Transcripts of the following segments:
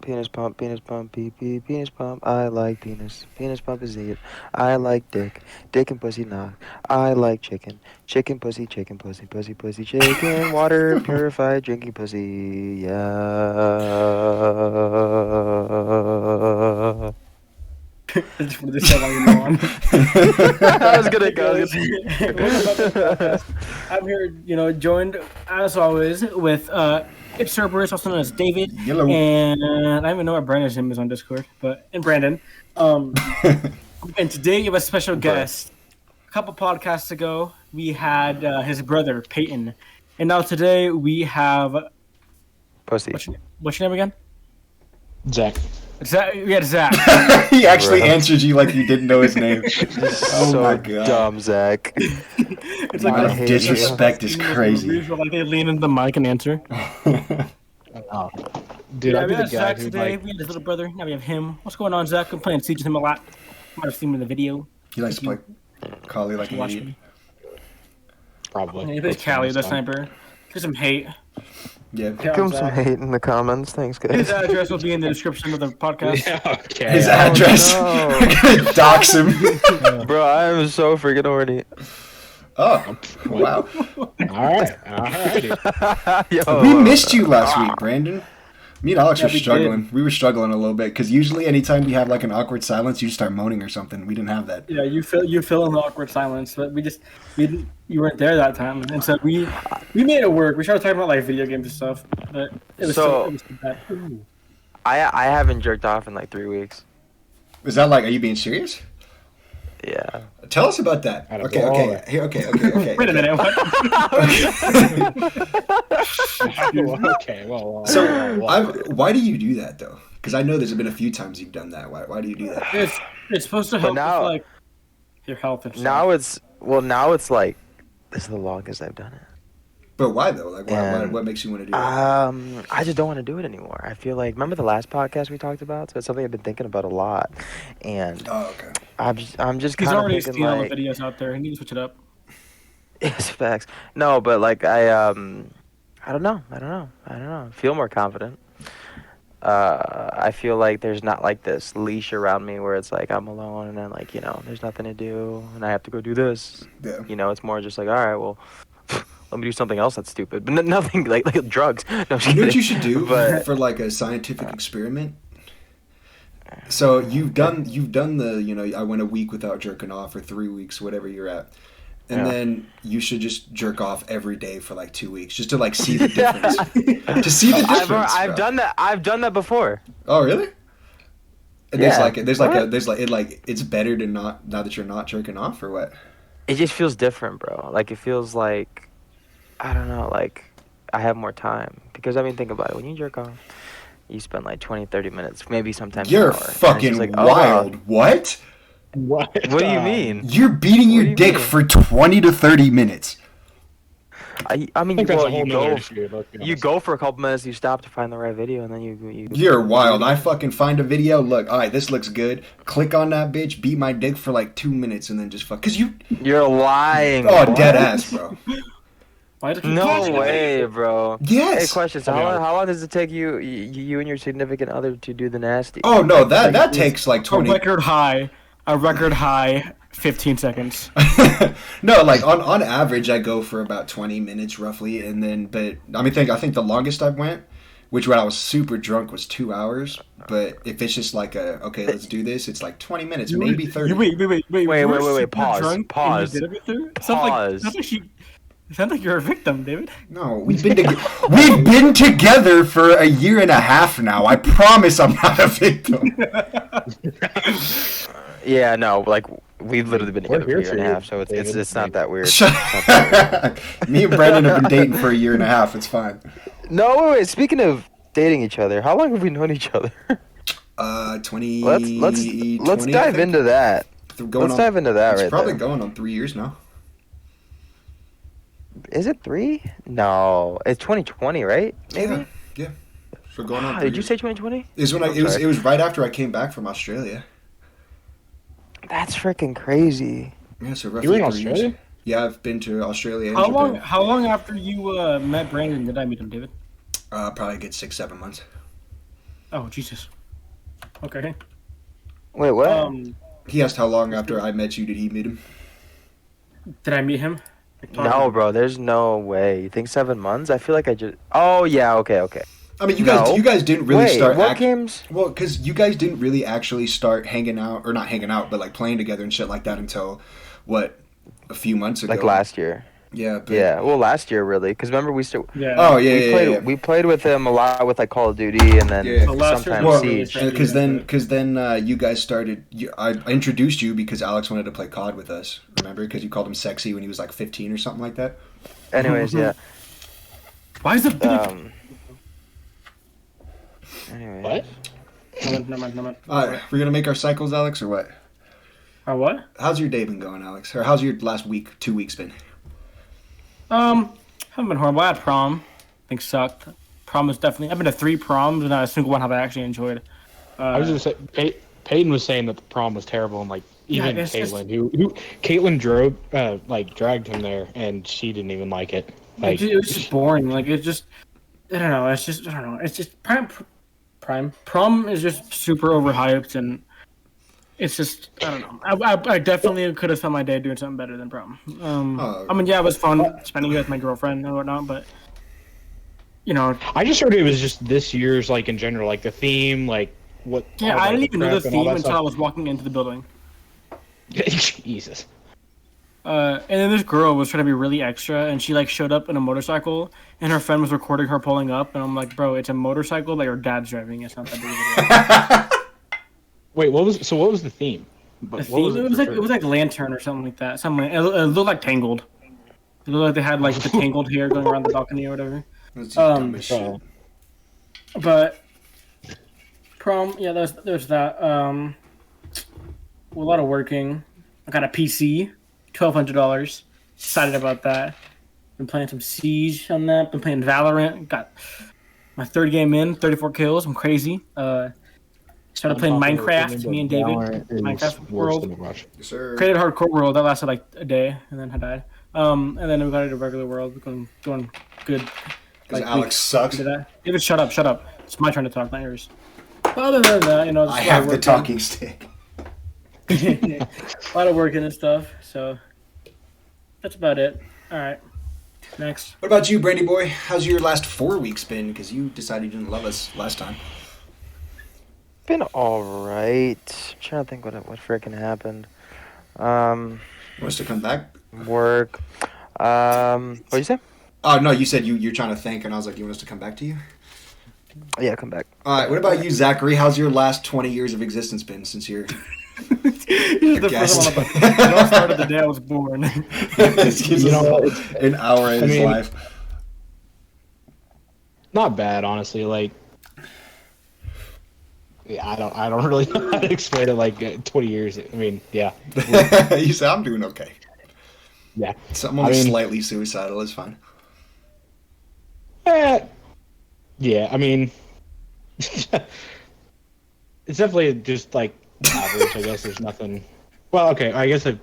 pee pee, penis pump. I like penis pump is it. I like dick and pussy knock. I like chicken pussy, pussy chicken. Water purified drinking pussy. Yeah. I just wanted to say while you go on. I was gonna go. Welcome back to the podcast. I'm here, joined as always with it's Cerberus, also known as David, Hello. and I don't even know what Brandon's name is on Discord, and Brandon. And today we have a special guest. A couple podcasts ago, we had his brother Peyton, and now today we have Pussy. What's your name again? Zach. We had Zach. He actually Bro. answered you like you didn't know his name. Oh So my god. dumb, Zach. It's Amount I of hate disrespect is Like crazy. they lean into the mic and answer. Oh. Dude, Yeah, I'd we be the had guy Zach who today. like. We had his little brother. Now we have him. What's going on, Zach? I'm playing Siege with him a lot. Might have seen him in the video. He likes to play Kali like an Watch idiot. me. Probably. Yeah, he plays Callie, the sniper. Here's some hate. Yeah. Yeah, Give him some Zach. hate in the comments. Thanks, His guys. address will be in the description of the podcast. Yeah, okay. His yeah. address. no. We're gonna dox him. Bro, I am so freaking horny. Oh, wow. Alrighty. Yo, We missed you last week, Brandon. Me and Alex Yeah, were we struggling. We were struggling a little bit because usually anytime we have like an awkward silence, you just start moaning or something. We didn't have that. Yeah, you fill in the awkward silence, but you weren't there that time, and so we made it work. We started talking about like video games and stuff, but it was So- it was too bad. Ooh. I haven't jerked off in like 3 weeks. Is that like? Are you being serious? Yeah. Tell us about that. Out of Okay. all Okay. that. Here. Okay. Wait a minute. What? Okay, well. Why do you do that though? Because I know there's been a few times you've done that. Why do you do that? It's supposed to help now- with like your health and stuff. Now it's like this is the longest I've done it. But why though? Like, And- what makes you want to do that? I just don't want to do it anymore. I feel like remember the last podcast we talked about? So it's something I've been thinking about a lot, and Oh, okay. I'm just He's kind of already thinking seen all like the videos out there. He needs to switch it up. it's facts. No, but like I don't know. I feel more confident. I feel like there's not like this leash around me where it's like I'm alone and then like there's nothing to do and I have to go do this. Yeah. It's more just like all right, well, let me do something else that's stupid, but nothing like drugs. No, I'm just You know what kidding. you should do But for like a scientific experiment? So you've done the I went a week without jerking off or 3 weeks, whatever you're at. And Yeah. then you should just jerk off every day for like 2 weeks just to like see the difference. To see the difference. I've bro. done that. I've done that before. Oh, really? And Yeah. it's better to not now that you're not jerking off or what? It just feels different, bro. Like it feels like I don't know, like I have more time because I mean think about it. When you jerk off, you spend like 20, 30 minutes, maybe sometimes You're an hour. And it's fucking just like, oh, wild. What? What? What do you mean? You're beating What your do you dick mean? for 20 to 30 minutes. I mean, I think that's well, a whole you nother go, issue. Let's be you honest. go for a couple minutes, you stop to find the right video, and then you. You're wild. I fucking find a video. Look, all right, this looks good. Click on that bitch. Beat my dick for like 2 minutes, and then just fuck. Cause you. You're lying. Oh, What? dead ass, bro. Why did you No call it? way, bro. Hey, Yes. question. So how long does it take you and your significant other to do the nasty? Oh no, that Like, takes like A 20. record high 15 seconds. No, like on average, I go for about 20 minutes roughly, and then but I think the longest I went, which when I was super drunk, was 2 hours. But if it's just like okay, let's do this, it's like 20 minutes, maybe 30. Wait. Wait, You were wait, super pause, drunk and pause, you did everything? pause. Sounds like you're a victim, David. No, we've been together for a year and a half now. I promise I'm not a victim. Yeah, no, like we've literally been We're together for a here year and for a you, half, so it's David. not that weird. Me and Brandon have been dating for a year and a half. It's fine. No, wait. Speaking of dating each other, how long have we known each other? 20. Let's 20, dive I think. into that. Going Let's on, dive into that it's right probably there. going on 3 years now. Is it 3? No, it's 2020, right? Maybe. Yeah. So going on. Ah, 3 did you years. say 2020? It was sorry. it was right after I came back from Australia. That's freaking crazy. Yeah, so You roughly were in 3 years. Australia? Yeah, I've been to Australia and How Japan. long after you met Brandon did I meet him, David? Probably a good 6-7 months. Oh Jesus. Okay. Wait, what? He asked how long after I met you did he meet him? Did I meet him? No, bro. There's no way. You think 7 months? I feel like I just. Oh yeah. Okay. I mean, No. you guys didn't really Wait, start. what games? Well, because you guys didn't really actually start hanging out, or not hanging out, but like playing together and shit like that until what, a few months ago. Like last year. Yeah. But, Yeah. Well, last year really, because remember we still. Yeah. Oh yeah, We yeah, played. yeah. We played with him a lot with like Call of Duty and then Yeah. So last year sometimes Well, Siege. really- because then you guys started. I introduced you because Alex wanted to play COD with us. Remember? Because you called him sexy when he was like 15 or something like that. Anyways, yeah. Why is it? Anyways. What? Never mind. We're gonna make our cycles, Alex, or what? What? How's your day been going, Alex? Or how's your last week, 2 weeks been? Haven't been horrible. I had prom. I think sucked. Prom was definitely. I've been to 3 proms, and not a single one have I actually enjoyed. I was just say Peyton was saying that the prom was terrible, and like even it's just- Caitlin, who Caitlin dragged him there, and she didn't even like it. Like it was just boring. Like it's just. I don't know. It's just. I don't know. It's just prime. Prom is just super overhyped, and it's just. I don't know. I definitely could have spent my day doing something better than prom. I mean, yeah, it was fun spending it with my girlfriend and whatnot, but. You know, I just heard it was just this year's like in general, like the theme, like what. yeah, all, I like, didn't even know the prep and all theme that until I stuff. was walking into the building. Jesus. And then this girl was trying to be really extra, and she like showed up in a motorcycle, and her friend was recording her pulling up, and I'm like, bro, it's a motorcycle that your dad's driving. It's not that big of a deal. Wait, what was the theme? The What theme, it was for like sure? it was like Lantern or something like that. It looked like Tangled. It looked like they had like the tangled hair going around the balcony or whatever. That's just dumb as shit. But prom, yeah, there's that. A lot of working. I got a PC, $1,200. Excited about that. Been playing some Siege on that. Been playing Valorant. Got my 3rd game in, 34 kills. I'm crazy. Started playing Minecraft. Me and David. Minecraft World. Yes, sir. Created Hardcore World. That lasted like a day, and then I died. And then we got into regular world. Going good. Because Like, Alex sucks. Into that. David, shut up. It's my turn to talk, not yours. But other than that, just I a lot have of the working. talking stick. A lot of working and stuff. So that's about it. All right. Next. What about you, Brandy boy? How's your last 4 weeks been? Because you decided you didn't love us last time. Been all right. I'm trying to think what freaking happened. Want us to come back? Work. What you say? Oh, no, you said you're trying to think, and I was like, you want us to come back to you? Yeah, come back. All right, what about you, Zachary? How's your last 20 years of existence been since you're... He's the guest. first one. It all started the day I was born. Excuse You know, us an hour in his mean- life. Not bad, honestly. Like, yeah, I don't really know how to explain it. Like 20 years. I mean, yeah, You said, I'm doing okay. yeah. So I'm only I mean- slightly suicidal, it's fine. Yeah, I mean, it's definitely just like average. I guess there's nothing. Well, okay, I guess I've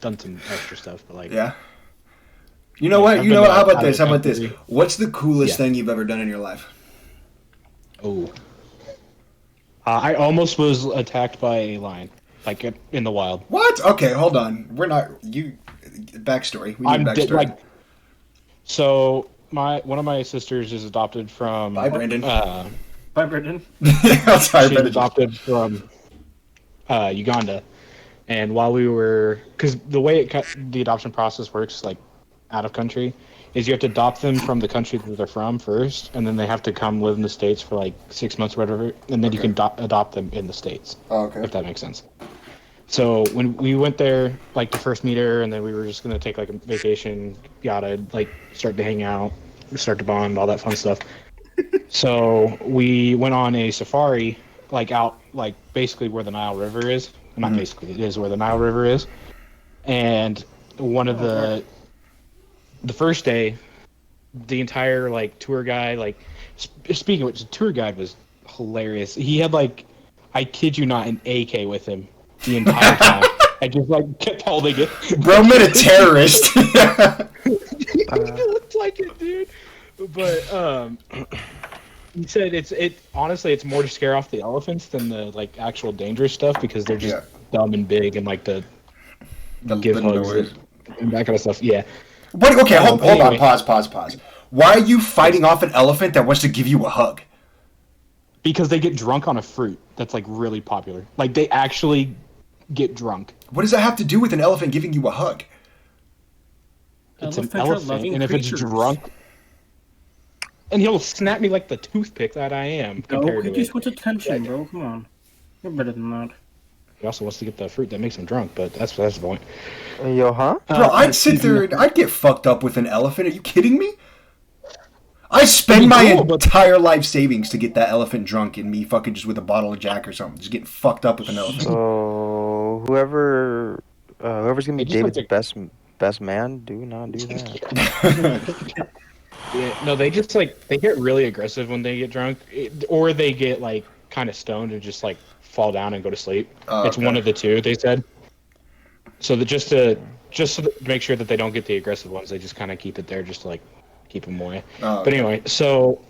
done some extra stuff, but like, Yeah? You know Like, what? I've You been know what? to How about out this? of How about this? country. What's the coolest Yeah. thing you've ever done in your life? oh, I almost was attacked by a lion, like in the wild. What? Okay, hold on. We're not... You... Backstory. We need backstory. Like, so one of my sisters is adopted from. Bye, Brandon. Bye, Brendan. I'm sorry, She's Brandon. adopted from Uganda, and while we were, because the way the adoption process works, like out of country, is you have to adopt them from the country that they're from first, and then they have to come live in the States for like 6 months or whatever, and then you can adopt them in the States, Oh, okay. if that makes sense. So when we went there, like to first meet her, and then we were just gonna take like a vacation, yada, like start to hang out, start to bond, all that fun stuff. So we went on a safari, like out, like basically where the Nile River is. Not basically, it is where the Nile River is. And one of the first day, the entire like tour guide, like speaking of which, the tour guide was hilarious. He had like, I kid you not, an AK with him the entire time. I just like kept holding it. Bro met a terrorist. It looked like it, dude. But He said honestly it's more to scare off the elephants than the like actual dangerous stuff because they're just dumb and big and like to give the hugs noise. and that kind of stuff. Yeah. What? Okay, hold on. Anyway. Pause. Why are you fighting off an elephant that wants to give you a hug? Because they get drunk on a fruit that's like really popular. Like they actually get drunk. What does that have to do with an elephant giving you a hug? It's Elephants an are elephant, loving and if it's creatures. drunk, and he'll snap me like the toothpick that I am. No, Compared he to just it. wants attention, bro. Come on. You're better than that. He also wants to get the fruit that makes him drunk, but that's the point. Yo, huh? Bro, I'd sit there and I'd get fucked up with an elephant. Are you kidding me? I spend my entire life savings to get that elephant drunk and me fucking just with a bottle of Jack or something. Just getting fucked up with an elephant. So whoever's gonna be They just David's like best man, do not do that. Yeah, no, they just like they get really aggressive when they get drunk, or they get like kind of stoned and just like fall down and go to sleep. It's one of the two. They said. So that just to make sure that they don't get the aggressive ones, they just kind of keep it there, just to like keep them away. But anyway, so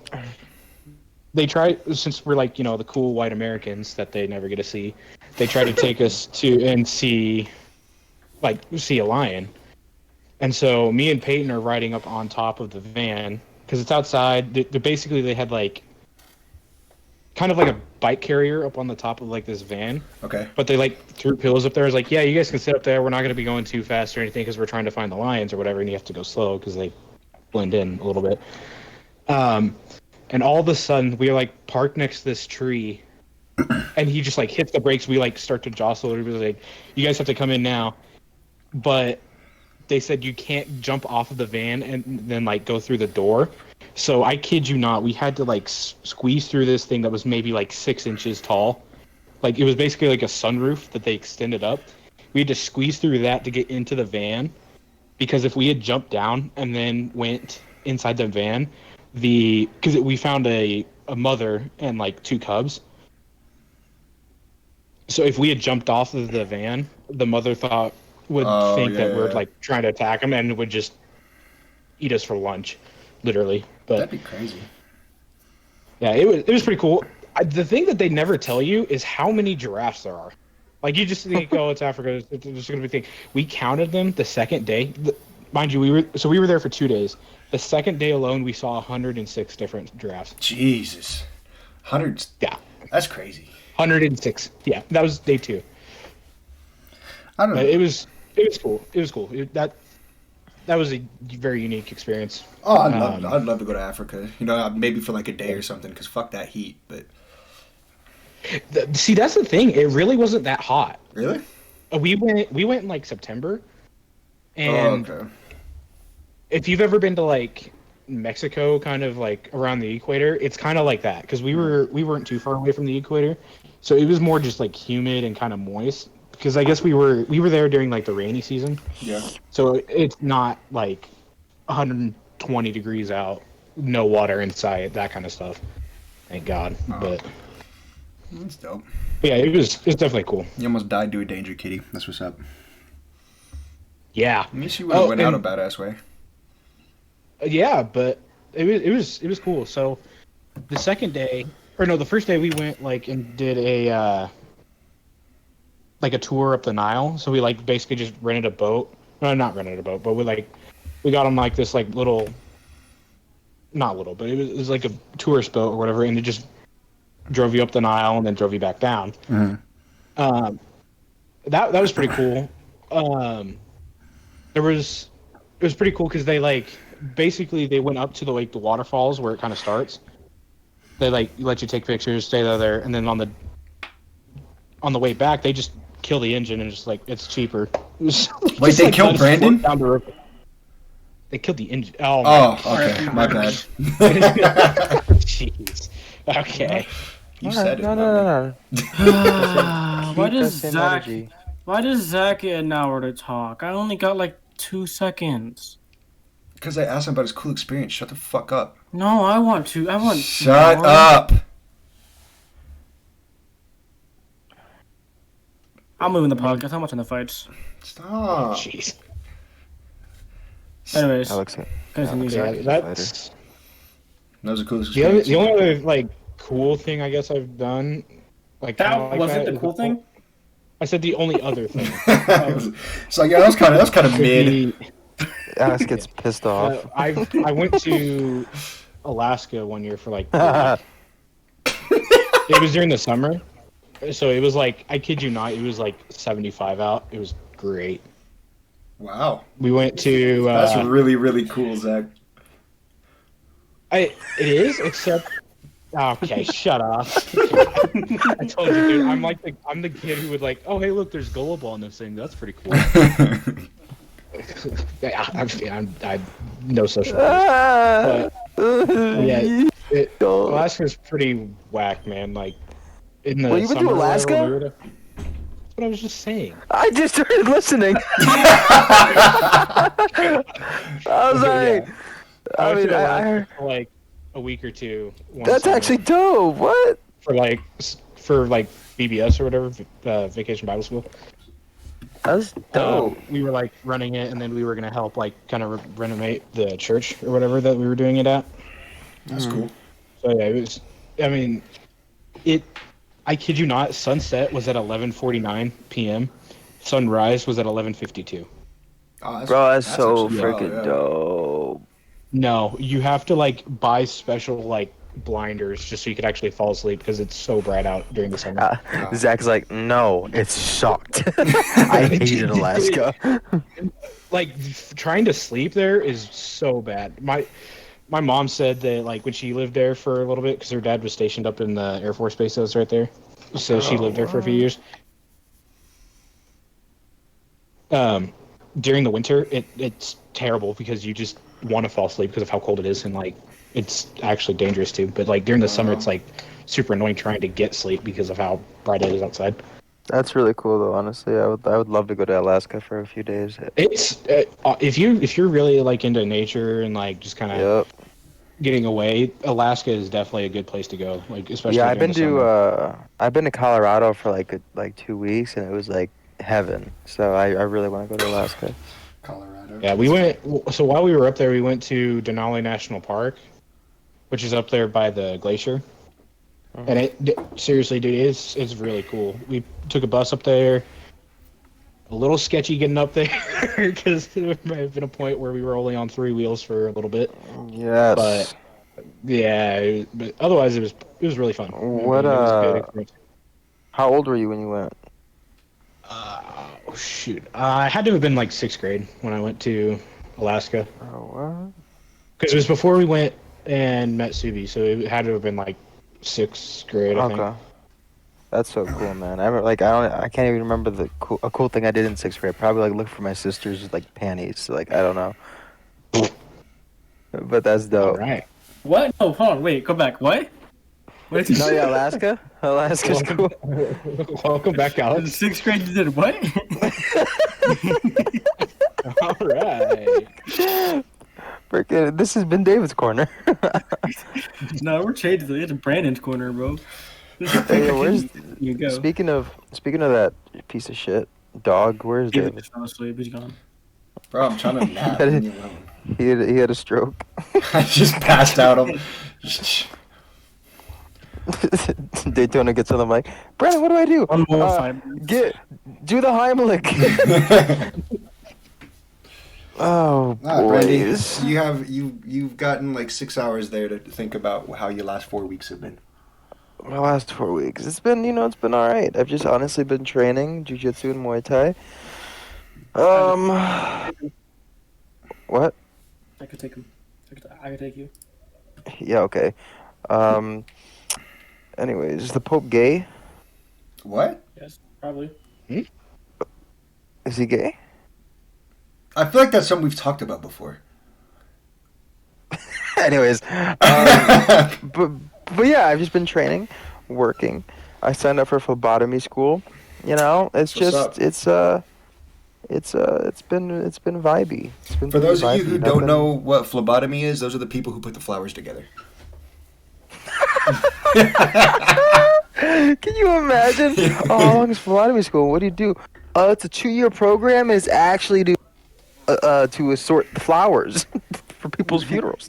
they try, since we're like the cool white Americans that they never get to see, they try to take us to and see a lion. And so me and Peyton are riding up on top of the van because it's outside. They had like kind of like a bike carrier up on the top of like this van. Okay. But they like threw pillows up there. It's like, yeah, you guys can sit up there. We're not going to be going too fast or anything because we're trying to find the lions or whatever, and you have to go slow because they blend in a little bit. And all of a sudden we are like parked next to this tree, and he just like hits the brakes. We like start to jostle. He was like, "You guys have to come in now," but they said you can't jump off of the van and then like go through the door. So I kid you not, we had to like squeeze through this thing that was maybe like 6 inches tall. Like it was basically like a sunroof that they extended up. We had to squeeze through that to get into the van, because if we had jumped down and then went inside the van, because we found a mother and like 2 cubs. So if we had jumped off of the van, the mother would think that we're like trying to attack him and would just eat us for lunch, literally. But that'd be crazy. Yeah, it was pretty cool. The thing that they never tell you is how many giraffes there are. Like you just think, oh, it's Africa. It's just gonna be a thing. We counted them the second day. Mind you, we were there for 2 days. The second day alone, we saw 106 different giraffes. Jesus, hundreds. Yeah, that's crazy. 106. Yeah, that was day 2. I don't know. It was cool. It was cool. That was a very unique experience. Oh, I'd love to go to Africa. Maybe for like a day or something. Because fuck that heat. But see, that's the thing. It really wasn't that hot. Really? We went in like September, and okay. If you've ever been to like Mexico, kind of like around the equator, it's kind of like that because we weren't too far away from the equator, so it was more just like humid and kind of moist. Because I guess we were there during like the rainy season. Yeah. So it's not like 120 degrees out, no water inside, that kind of stuff. Thank God. Oh. But that's dope. But yeah, it's definitely cool. You almost died to a danger kitty. That's what's up. Yeah. At least you would have went out a badass way. Yeah, but it was cool. So the second day, or no, the first day we went like and did a tour up the Nile. So we like basically just rented a boat. No, not rented a boat, but we got on like this like little, not little, but it was like a tourist boat or whatever, and it just drove you up the Nile and then drove you back down. Mm-hmm. That was pretty cool. It was pretty cool because they like basically they went up to the waterfalls where it kind of starts. They like let you take pictures, stay there, and then on the way back they just kill the engine and just like it's cheaper. Wait, they killed Brandon? Down the river. They killed the engine. Okay, my bad. Jeez. Okay. You said it. No. Why does Zach get an hour to talk? I only got like 2 seconds. Because I asked him about his cool experience. Shut the fuck up. No, I want. Shut up. I'm moving the podcast. I'm watching the fights. Stop. Jeez. Anyways, Alex, continue. Yeah, that's That was the coolest The other, experience. the only other like cool thing I guess I've done, like kinda That like wasn't that, the is cool thing. I said the only other thing So yeah, that was kind of would mid. be Alex gets pissed off. I went to Alaska one year for like a week. It was during the summer, so it was like I kid you not, it was like 75 out. It was great. Wow, We went to that's really really cool, Zach. it is except okay, shut up. I told you, dude. I'm the kid who would like, oh hey, look, there's gullible on this thing. That's pretty cool. Yeah, I'm no social. But yeah, Alaska's pretty whack, man. Like in the Well, you went to summer or whatever, Alaska? when we were there- That's what I was just saying. I just started listening. I was like, Yeah. I went mean, to I Alaska heard, for like a week or two. One that's summer actually dope. What? for like VBS or whatever, Vacation Bible School. That's dope. We were like running it, and then we were gonna help like kind of renovate the church or whatever that we were doing it at. That's cool. So yeah, it was. I mean, it. I kid you not. Sunset was at 11:49 p.m. Sunrise was at 11:52. Oh, Bro, that's so actually- freaking yeah. dope. No, you have to like buy special like blinders just so you could actually fall asleep because it's so bright out during the summer. Zach's like, no, it sucked. I hated Alaska. Like trying to sleep there is so bad. My mom said that like when she lived there for a little bit because her dad was stationed up in the Air Force base that was right there, so she lived there for a few years. During the winter, it's terrible because you just want to fall asleep because of how cold it is, and like it's actually dangerous too. But like during the summer, it's like super annoying trying to get sleep because of how bright it is outside. That's really cool, though. Honestly, I would love to go to Alaska for a few days. It's if you're really like into nature and like just kind of Yep. getting away, Alaska is definitely a good place to go. Like especially Yeah, I've been to Colorado for like 2 weeks, and it was like heaven. So I really want to go to Alaska. Colorado. Yeah, we went. So while we were up there, we went to Denali National Park, which is up there by the glacier. And seriously, dude, it's really cool. We took a bus up there. A little sketchy getting up there because there might have been a point where we were only on 3 wheels for a little bit. Yes. But yeah, but otherwise it was really fun. What, It was a good experience. How old were you when you went? Oh shoot! I had to have been like 6th grade when I went to Alaska Oh, what? because it was before we went and met Subi, so it had to have been like 6th grade. I think. Okay. That's so cool, man. I remember, like I can't even remember a cool thing I did in 6th grade. Probably like look for my sister's like panties. Like I don't know. But that's All dope. right. What? No, hold on. Wait, go back. What? What did you No, say? yeah, Alaska. Alaska's cool. Welcome back, In Alex. 6th grade, you did what? All right. Freaking, this has been David's corner. No, we're changing. It's Brandon's corner, bro. Hey, where's You go. speaking of that piece of shit dog? Where's David David? just fell asleep. He's gone. Bro, I'm trying to nap. Leave me alone. He had a stroke. I just passed out. Daytona gets on the mic. Brandon, what do I do? One more 5 minutes. Do the Heimlich. Oh, Brandy, boys. you've gotten like 6 hours there to think about how your last 4 weeks have been. My last 4 weeks. It's been all right. I've just honestly been training jiu-jitsu and Muay Thai. What? I could take him. I could take you. Yeah, okay. Anyways, is the Pope gay? What? Yes, probably. Is he gay? I feel like that's something we've talked about before. Anyways, but yeah, I've just been training, working. I signed up for phlebotomy school. You know, it's What's just up? it's been vibey. It's been For those of pretty you who vibey. don't know what phlebotomy is, those are the people who put the flowers together. Can you imagine? Oh, how long is phlebotomy school? What do you do? It's a 2-year program. And it's actually to assort flowers for people's funerals.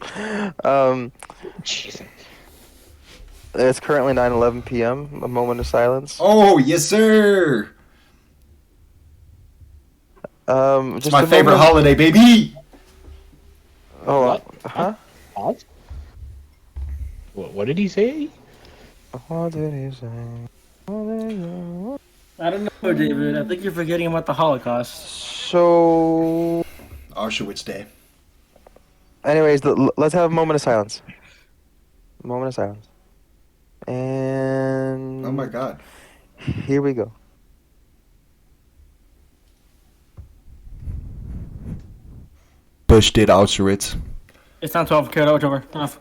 Um, Jesus. it's currently 9:11 p.m. A moment of silence. Oh yes, sir. It's Just my a favorite moment. holiday, baby. Oh, What? huh? What? What did he say? What did he say? I don't know, David. I think you're forgetting about the Holocaust. So, Auschwitz Day. anyways, let's have a moment of silence. A moment of silence. And Oh my God. here we go. Bush did Auschwitz. It's not 12. Okay, it's over. Enough.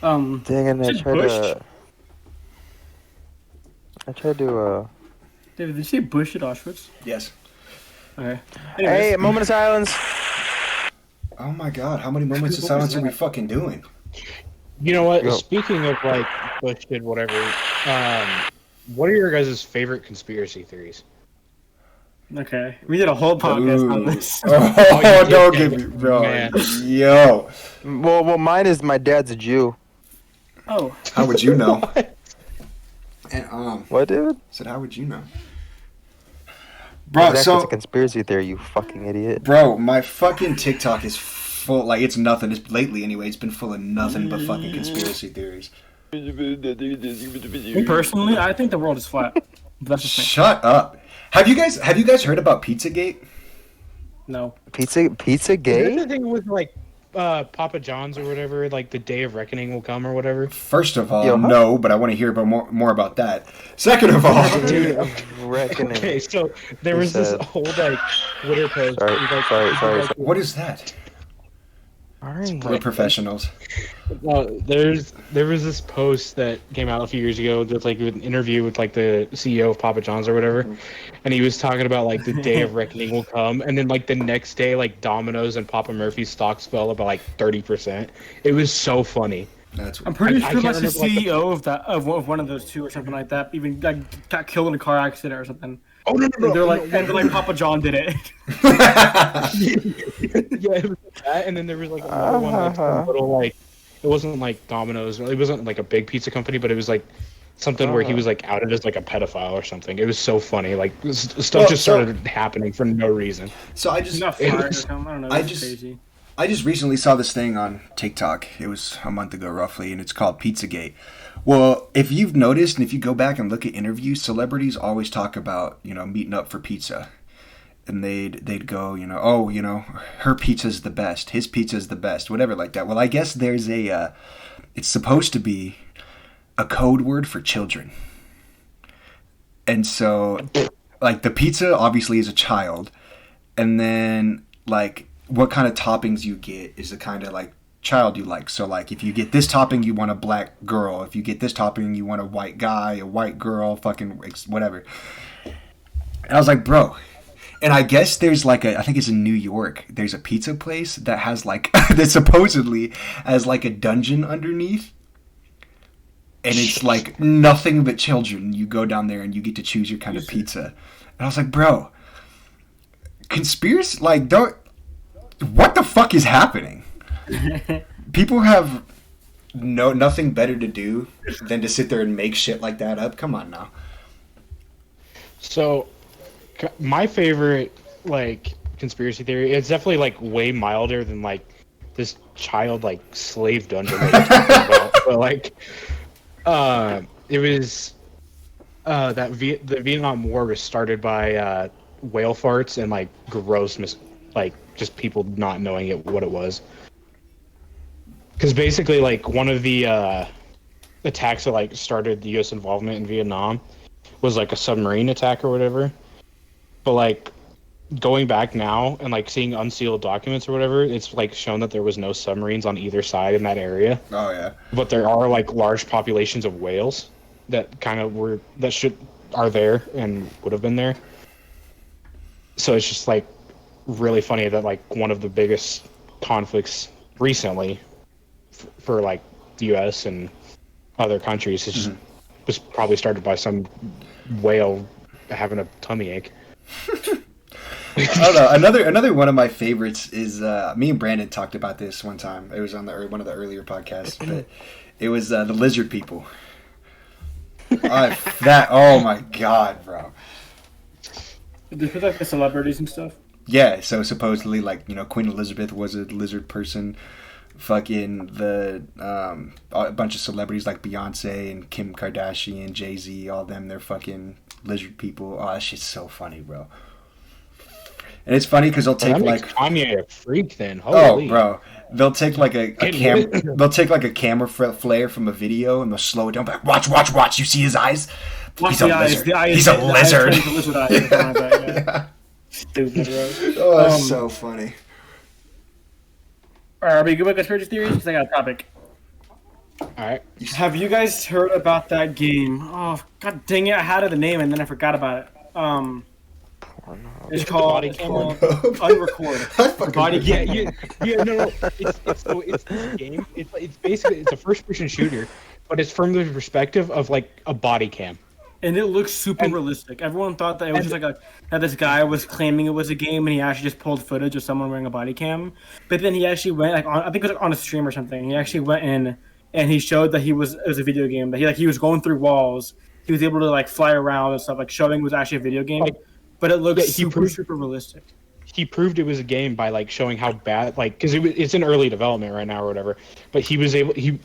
Dang it! Is it Bush? I tried to. David, did you say Bush at Auschwitz? Yes. Okay. Hey, Anyways, a moment of silence. Oh my God. How many moments of silence are we fucking doing? You know what? Go. Speaking of like Bush did whatever, what are your guys' favorite conspiracy theories? okay. We did a whole podcast on Ooh. this. Oh, you did, don't dang give me, it. bro. Man. Yo, Well, mine is my dad's a Jew. Oh, how would you know? What? And What, David? said, how would you know? That's Bro, a conspiracy theory. You fucking idiot. bro, my fucking TikTok is full. Like it's nothing. It's lately anyway. It's been full of nothing but fucking conspiracy theories. me personally, I think the world is flat. But that's just me. Shut up. Have you guys heard about Pizzagate? No. Pizza Is that gay? the thing with like Papa John's or whatever? Like the day of reckoning will come or whatever. First of all, Yo, huh? no, but I want to hear about more about that. Second of all, Dude, Reckoning. Okay, so there He was this said- old like Twitter post. Sorry, it was, like, sorry, it was, sorry, like, what is that? Alright. We're professionals. there was this post that came out a few years ago with like an interview with like the CEO of Papa John's or whatever, and he was talking about like the day of reckoning will come, and then like the next day like Domino's and Papa Murphy's stocks fell about like 30%. It was so funny. That's I'm pretty I sure can't like the remember, like, the- CEO of one of those two or something like that even got killed in a car accident or something. Oh no, And they're like Papa John did it. Yeah, it was like that, and then there was like another one like some little like it wasn't like Domino's, it wasn't like a big pizza company, but it was like something where he was like outed as like a pedophile or something. It was so funny, like stuff Well, just so- started happening for no reason. so I He's just not fired or something. I don't know. I It's just- crazy. I just recently saw this thing on TikTok. It was a month ago, roughly, and it's called Pizzagate. Well, if you've noticed, and if you go back and look at interviews, celebrities always talk about meeting up for pizza, and they'd go her pizza's the best, his pizza's the best, whatever like that. Well, I guess there's it's supposed to be a code word for children, and so like the pizza obviously is a child, and then like what kind of toppings you get is the kind of like child you like. So like if you get this topping you want a black girl, if you get this topping you want a white guy, a white girl, fucking whatever. And I was like, bro. And I guess there's like I think it's in New York, there's a pizza place that has like that supposedly has like a dungeon underneath, and it's like nothing but children. You go down there and you get to choose your kind of pizza. And I was like, bro, conspiracy, like, don't, what the fuck is happening? People have nothing better to do than to sit there and make shit like that up. Come on now. So, my favorite like conspiracy theory, it's definitely like way milder than like this child like slave dungeon that you're talking about. But like, it was that the Vietnam War was started by whale farts and like gross like just people not knowing what it was. Because basically, like one of the attacks that like started the U.S. involvement in Vietnam was like a submarine attack or whatever. But like going back now and like seeing unsealed documents or whatever, it's like shown that there was no submarines on either side in that area. Oh yeah. But there are like large populations of whales that kind of are there and would have been there. So it's just like really funny that like one of the biggest conflicts recently for like the U.S. and other countries is just was probably started by some whale having a tummy ache. I don't know. Another one of my favorites is me and Brandon talked about this one time. It was on one of the earlier podcasts, but it was the lizard people. Oh my god, bro. They put like the celebrities and stuff. Yeah, so supposedly, like, Queen Elizabeth was a lizard person. Fucking a bunch of celebrities like Beyonce and Kim Kardashian, Jay-Z, all them, they're fucking lizard people. Oh, that shit's so funny, bro. And it's funny because they'll take That like makes Kanye a freak then. Holy. bro, they'll take like they'll take like a camera flare from a video and they'll slow it down. Like, watch! You see his eyes? He's a lizard. He's a lizard. Yeah. Stupid, bro. Oh, that's so funny. All right, are we good with conspiracy theories? Because I got a topic. All right. Have you guys heard about that game? Oh, god dang it! I had the name and then I forgot about it. It's called Unrecord. Body Yeah, no. It's this game. It's basically a first-person shooter, but it's from the perspective of like a body cam. And it looks super realistic. Everyone thought that it was just like that this guy was claiming it was a game, and he actually just pulled footage of someone wearing a body cam. But then he actually went I think it was like on a stream or something. He actually went in and he showed that it was a video game. That he was going through walls. He was able to like fly around and stuff, like showing it was actually a video game. But it looks super realistic. He proved it was a game by like showing how bad, like, because it's in early development right now or whatever. But he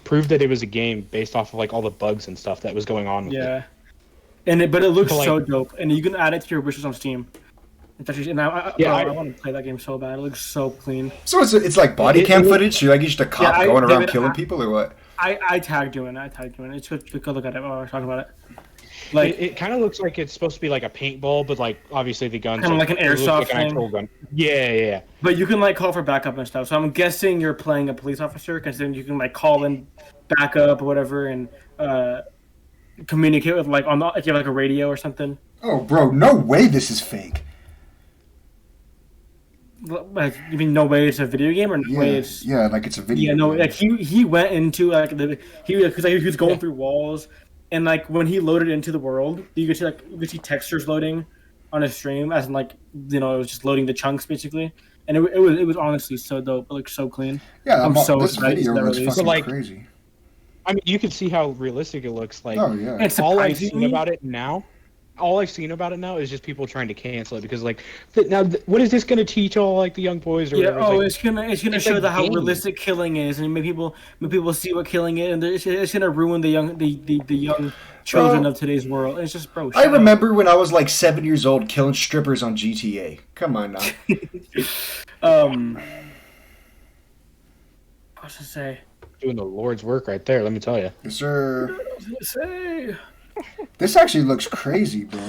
proved that it was a game based off of like all the bugs and stuff that was going on with it. But it looks so dope, and you can add it to your wishes on Steam. It's actually, and I want to play that game so bad. It looks so clean. So it's like body cam footage. So like you just a cop going around killing people or what? I tagged you in it. It's good. We could look at it while we're talking about it. Like it kind of looks like it's supposed to be like a paintball, but like obviously the guns kind of like an airsoft thing. Gun. Yeah. But you can like call for backup and stuff. So I'm guessing you're playing a police officer, because then you can like call in backup or whatever and communicate with like if you have like a radio or something. Oh, bro, no way this is fake. Like, you mean no way it's a video game, or no way it's like it's a video. Yeah, no, game. like he went into like he was going through walls, and like when he loaded into the world, you could see textures loading on his stream, as in like it was just loading the chunks basically, and it was honestly so dope. It looks so clean. Yeah, I'm so this excited. video looks fucking like, crazy. I mean, you can see how realistic it looks. Like, oh yeah. It's all I've seen about it now is just people trying to cancel it because like now what is this going to teach all like the young boys or whatever? It's gonna show how realistic killing is, and make people see what killing is, and it's gonna ruin the young children of today's world. It's just I remember when I was like 7 years old killing strippers on GTA. Come on now. What's to say? Doing the Lord's work right there, let me tell you. Yes, sir. I was gonna say. This actually looks crazy, bro.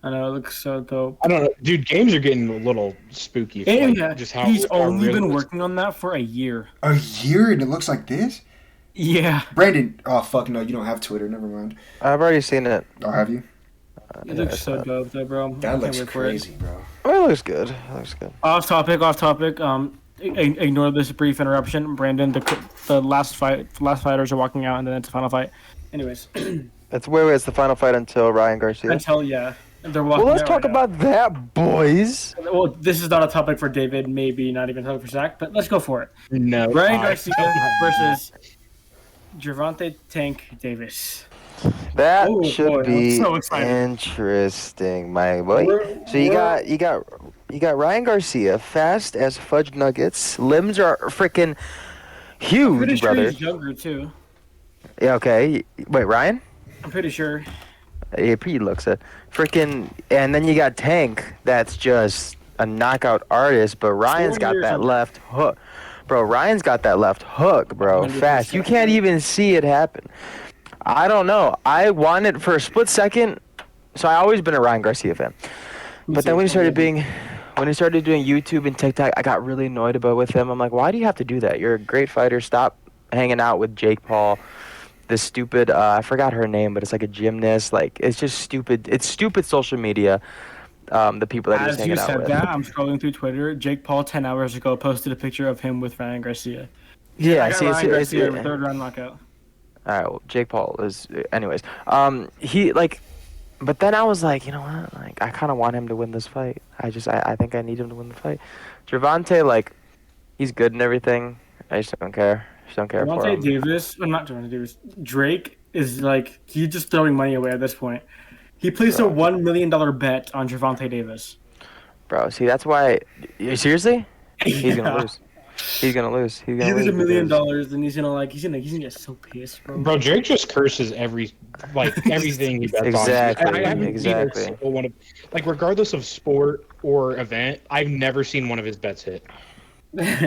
I know, it looks so dope. I don't know, dude. Games are getting a little spooky. For, like, just he's only been working on that for a year. A year, and it looks like this? Yeah. Brandon, oh fuck no, you don't have Twitter. Never mind. I've already seen it. Oh, have you? It looks so dope, though, bro. That looks crazy, bro. Oh, it looks good. Off topic. Ignore this brief interruption. Brandon, the last fighters are walking out, and then it's the final fight. Anyways. It's the final fight until Ryan Garcia. They're walking. Well, let's talk about that, boys. Well, this is not a topic for David. Maybe not even a topic for Zach. But let's go for it. No. Ryan Garcia versus Gervonta Tank Davis. That should be so interesting, my boy. So you got Ryan Garcia, fast as fudge nuggets. Limbs are freaking huge, pretty sure brother. He's younger too. Yeah. Okay. Wait, Ryan? I'm pretty sure. Yeah, he looks it. Freaking, and then you got Tank. That's just a knockout artist. But Ryan's got that left hook, bro. Ryan's got that left hook, bro. 100%. Fast. You can't even see it happen. I don't know. I wanted for a split second. So I always been a Ryan Garcia fan. But then when he started doing YouTube and TikTok, I got really annoyed with him. I'm like, why do you have to do that? You're a great fighter. Stop hanging out with Jake Paul. This stupid, I forgot her name, but it's like a gymnast. Like, it's just stupid. It's stupid social media. The people that he's hanging out with. As you said that, I'm scrolling through Twitter. Jake Paul 10 hours ago posted a picture of him with Ryan Garcia. Yeah, see, Ryan Garcia with third round knockout. All right, well, Jake Paul is, anyways. But then I was like, you know what? Like, I kind of want him to win this fight. I think I need him to win the fight. Gervonta, like, he's good and everything. I just don't care. Just don't care for Devontae him. Davis, well, not Devontae Davis. Drake is like he's just throwing money away at this point. He placed a Bro. $1 million bet on Gervonta Davis. Bro, see, that's why. Seriously? He's gonna Yeah. lose. He's gonna lose. He's He gonna loses lose $1 million, because and he's gonna get so pissed, bro. Bro, Drake just curses everything he bets on. Exactly, I haven't seen a exactly. single one of, like, regardless of sport or event, I've never seen one of his bets hit. Yeah,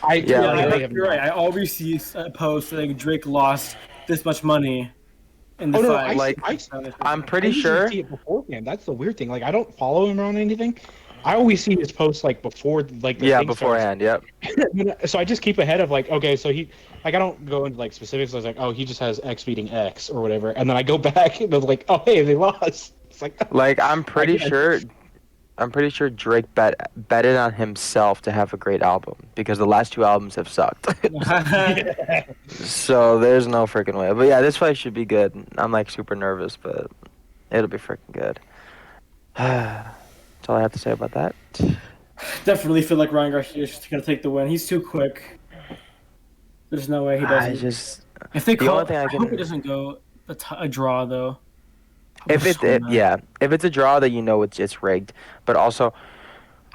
Literally have you're right. not. I always see a post saying Drake lost this much money in the Oh no, fight. I'm I pretty usually sure. see it beforehand. That's the weird thing. Like, I don't follow him on anything. I always see his posts like before, like the Yeah, thing beforehand. Yep. starts. So I just keep ahead of like, okay, so he, like, I don't go into like specifics. I was like, oh, he just has X beating X or whatever, and then I go back and I was like, oh, hey, they lost. It's like, Like, I'm pretty I- sure. I'm pretty sure Drake betted on himself to have a great album because the last two albums have sucked. So there's no freaking way. But yeah, this fight should be good. I'm like super nervous, but it'll be freaking good. That's all I have to say about that. Definitely feel like Ryan Garcia is just gonna take the win. He's too quick. There's no way he I doesn't. just If they the call, only thing I I can- hope it doesn't go a draw though. if it's a draw, that you know it's rigged. But also,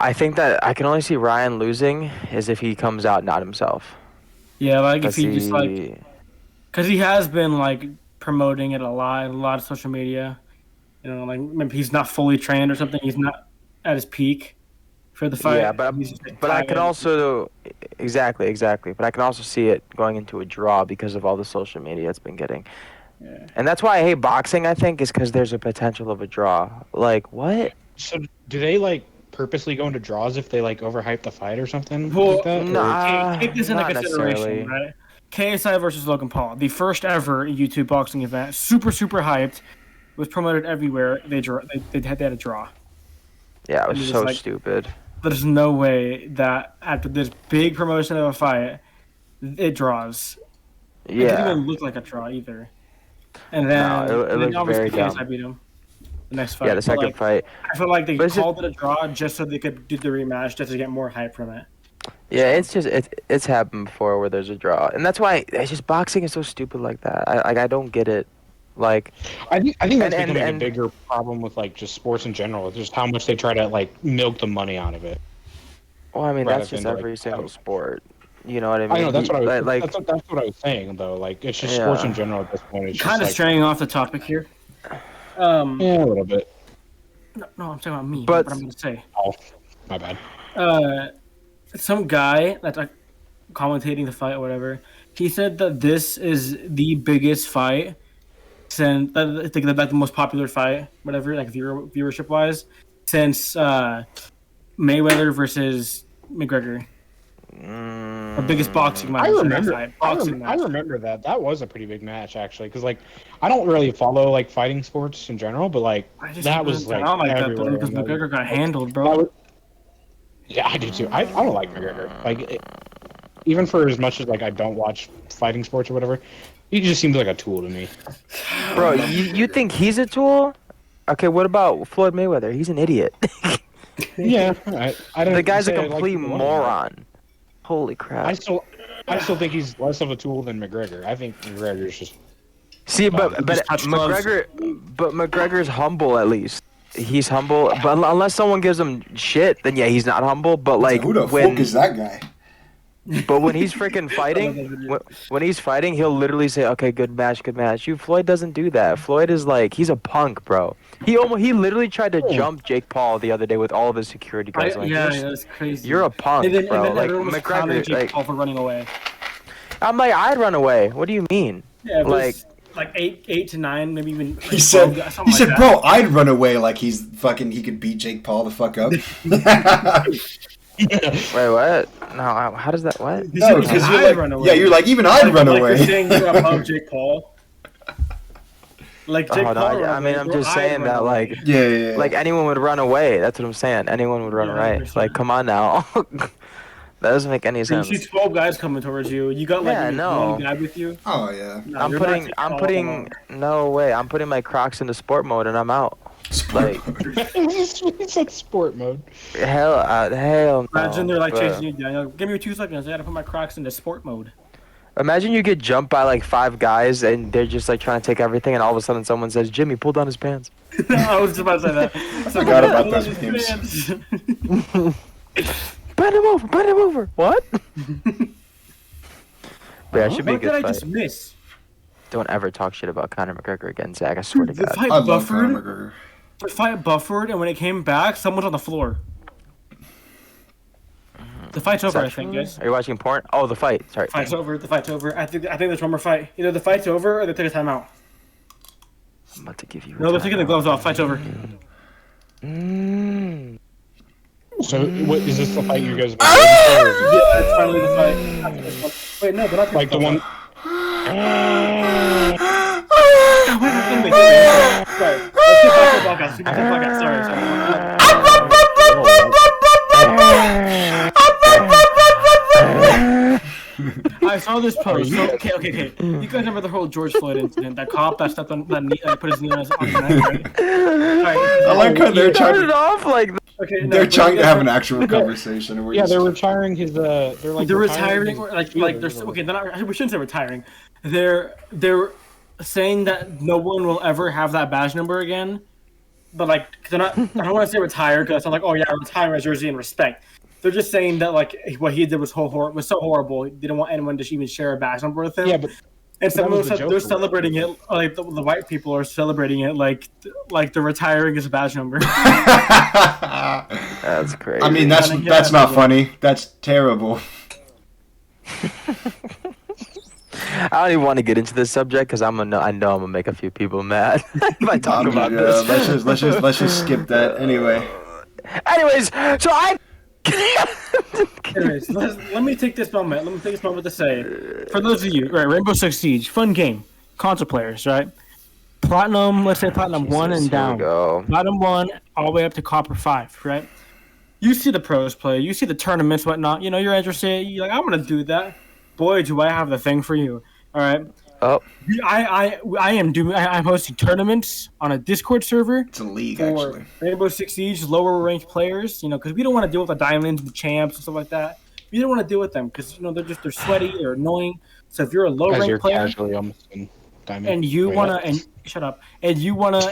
I think that I can only see Ryan losing is if he comes out not himself. Yeah, like if Cause he just like, because he has been like promoting it a lot of social media. You know, like maybe he's not fully trained or something. He's not at his peak for the fight. yeah, but He's just, like, but I can tired. also exactly. But I can also see it going into a draw because of all the social media it's been getting. Yeah. And that's why I hate boxing, I think, is because there's a potential of a draw. Like, what? so do they like purposely go into draws if they like overhype the fight or something Well, like that? nah. Take this into not consideration, necessarily. right? KSI versus Logan Paul, the first ever YouTube boxing event, super hyped, was promoted everywhere. They had a draw. Yeah, it And was it so was like- stupid. There's no way that after this big promotion of a fight, it draws. It didn't Yeah. even look like a draw either. And then, No, it and then looked obviously very KSI dumb. beat him. The next fight. Yeah, the But, second like, fight. I feel like they But it's called it a draw just so they could do the rematch, just to get more hype from it. Yeah, it's happened before where there's a draw, and that's why it's just boxing is so stupid like that. I don't get it. Like, I think that's And- becoming and- a bigger problem with like just sports in general. Just how much they try to like milk the money out of it. well, I mean Rather that's just than, like, every single oh. sport. You know what I mean? I know that's what I was like. that's what I was saying though. Like it's just sports Yeah. in general at this point. It's Kind of just like, straying off the topic here. yeah, a little bit. No, I'm talking about me. But- What I'm going to say. Oh, my bad. Some guy that's like commentating the fight or whatever, he said that this is the biggest fight since I think like the most popular fight, whatever, like viewership wise, since Mayweather versus McGregor, the biggest boxing match. I remember. Fight, I boxing match. remember that. That was a pretty big match actually, because like I don't really follow like fighting sports in general, but like I just that was I like don't like that everywhere. though because and, McGregor got handled, that bro. was- yeah, I do too. I don't like McGregor. Like even for as much as like I don't watch fighting sports or whatever, he just seems like a tool to me. Bro, you think he's a tool? Okay, what about Floyd Mayweather? He's an idiot. Yeah, I don't. The guy's a say I like complete either one of them. moron. Holy crap. I still think he's less of a tool than McGregor. I think McGregor's just See, but just touch gloves. McGregor's humble at least. He's humble, but unless someone gives him shit, then yeah, he's not humble. But like Who the when fuck is that guy? But when he's freaking fighting, when he's fighting, he'll literally say, "Okay, good match, good match." Floyd doesn't do that. Floyd is like, he's a punk, bro. He literally tried to jump Jake Paul the other day with all of his security guys. Like, Yeah, you're, that's crazy. you're a punk, and then, bro. And then Like everyone was clowning McGregor, Jake like, Paul for running away. I'm like, I'd run away. What do you mean? Yeah, it like, was like eight to nine, maybe even. He said, something like that. bro, I'd run away like he could beat Jake Paul the fuck up. wait, what? No, how does that? What? He No, said, because "I'd you're like, run away." yeah, you're like, even I'd run like away. You're saying you're above Jake Paul. Like Jake Oh, no, Paul. I mean, I'm just saying that, like, Yeah. like anyone would run away. That's what I'm saying. Anyone would run Yeah, away. 100%. Like, come on now. That doesn't make any You sense. see 12 guys coming towards you. You got like Yeah, maybe no. one guy with you. Oh yeah. No, I'm you're not putting, taking I'm all of them putting, on. no way. I'm putting my Crocs into sport mode and I'm out. Like, He said sport mode. hell no. Imagine they're like but- chasing you down. You're like, give me 2 seconds. I gotta put my Crocs into sport mode. Imagine you get jumped by like 5 guys and they're just like trying to take everything, and all of a sudden someone says, "Jimmy, pull down his pants." I was just about to say that. I forgot about those memes. Bend him over. Bend him over. What? But yeah, it should be a What did I good just fight. miss? Don't ever talk shit about Conor McGregor again, Zach. I swear to The God. fight I love buffered. Conor McGregor. The fight buffered, and when it came back, someone's on the floor. The fight's over, I think, guys. Are you watching porn? Oh, the fight. Sorry. Fight's over. The fight's over. I think there's one more fight. Either the fight's over or they take a timeout. I'm about to give you. No, they're taking the gloves off. Fight's over. Mm. So, what is this the fight you guys have been waiting for? or is it- Yeah, it's finally the fight. Wait, no, they're not taking Like the one. Sorry. Let's get back to the podcast. Let's get back to the podcast. I saw this post. So, okay. You guys remember the whole George Floyd incident? That cop that stepped on that knee, put his knee on his neck, right? I like how they're trying Started to, off like. Okay, no, they're but trying you to guys have an remember- actual conversation. And we're Yeah, just, they're retiring his. They're like. They're retiring, his or like field they're or okay. They're not. We shouldn't say retiring. They're saying that no one will ever have that badge number again. But like, they're not. I don't want to say retire because I'm like, oh yeah, retire his jersey in respect. They're just saying that like what he did was so horrible. He didn't want anyone to even share a badge number with him. Yeah, but and that was the they're joke. celebrating it. Like the white people are celebrating it like they're retiring his badge number. That's crazy. I mean, that's not funny. That's terrible. I don't even want to get into this subject because I know I'm gonna make a few people mad if I talk about Yeah, this. let's just skip that anyway. Anyways, so I. Anyways, let me take this moment. Let me take this moment to say, for those of you, right, Rainbow Six Siege, fun game, console players, right? Platinum, let's say Platinum 1 and Here we down. go. Platinum 1 all the way up to Copper 5, right? You see the pros play, you see the tournaments, whatnot. You know, you're interested. You're like, I'm gonna do that. Boy, do I have the thing for you. All right. Oh, I'm hosting tournaments on a Discord server. It's a league, For actually. Rainbow Six Siege, lower ranked players, you know, because we don't want to deal with the diamonds, the champs, and stuff like that. We don't want to deal with them because you know they're sweaty, they're annoying. So if you're a low as you're ranked player casually almost in diamond. and you Wait, wanna what? and shut up and you wanna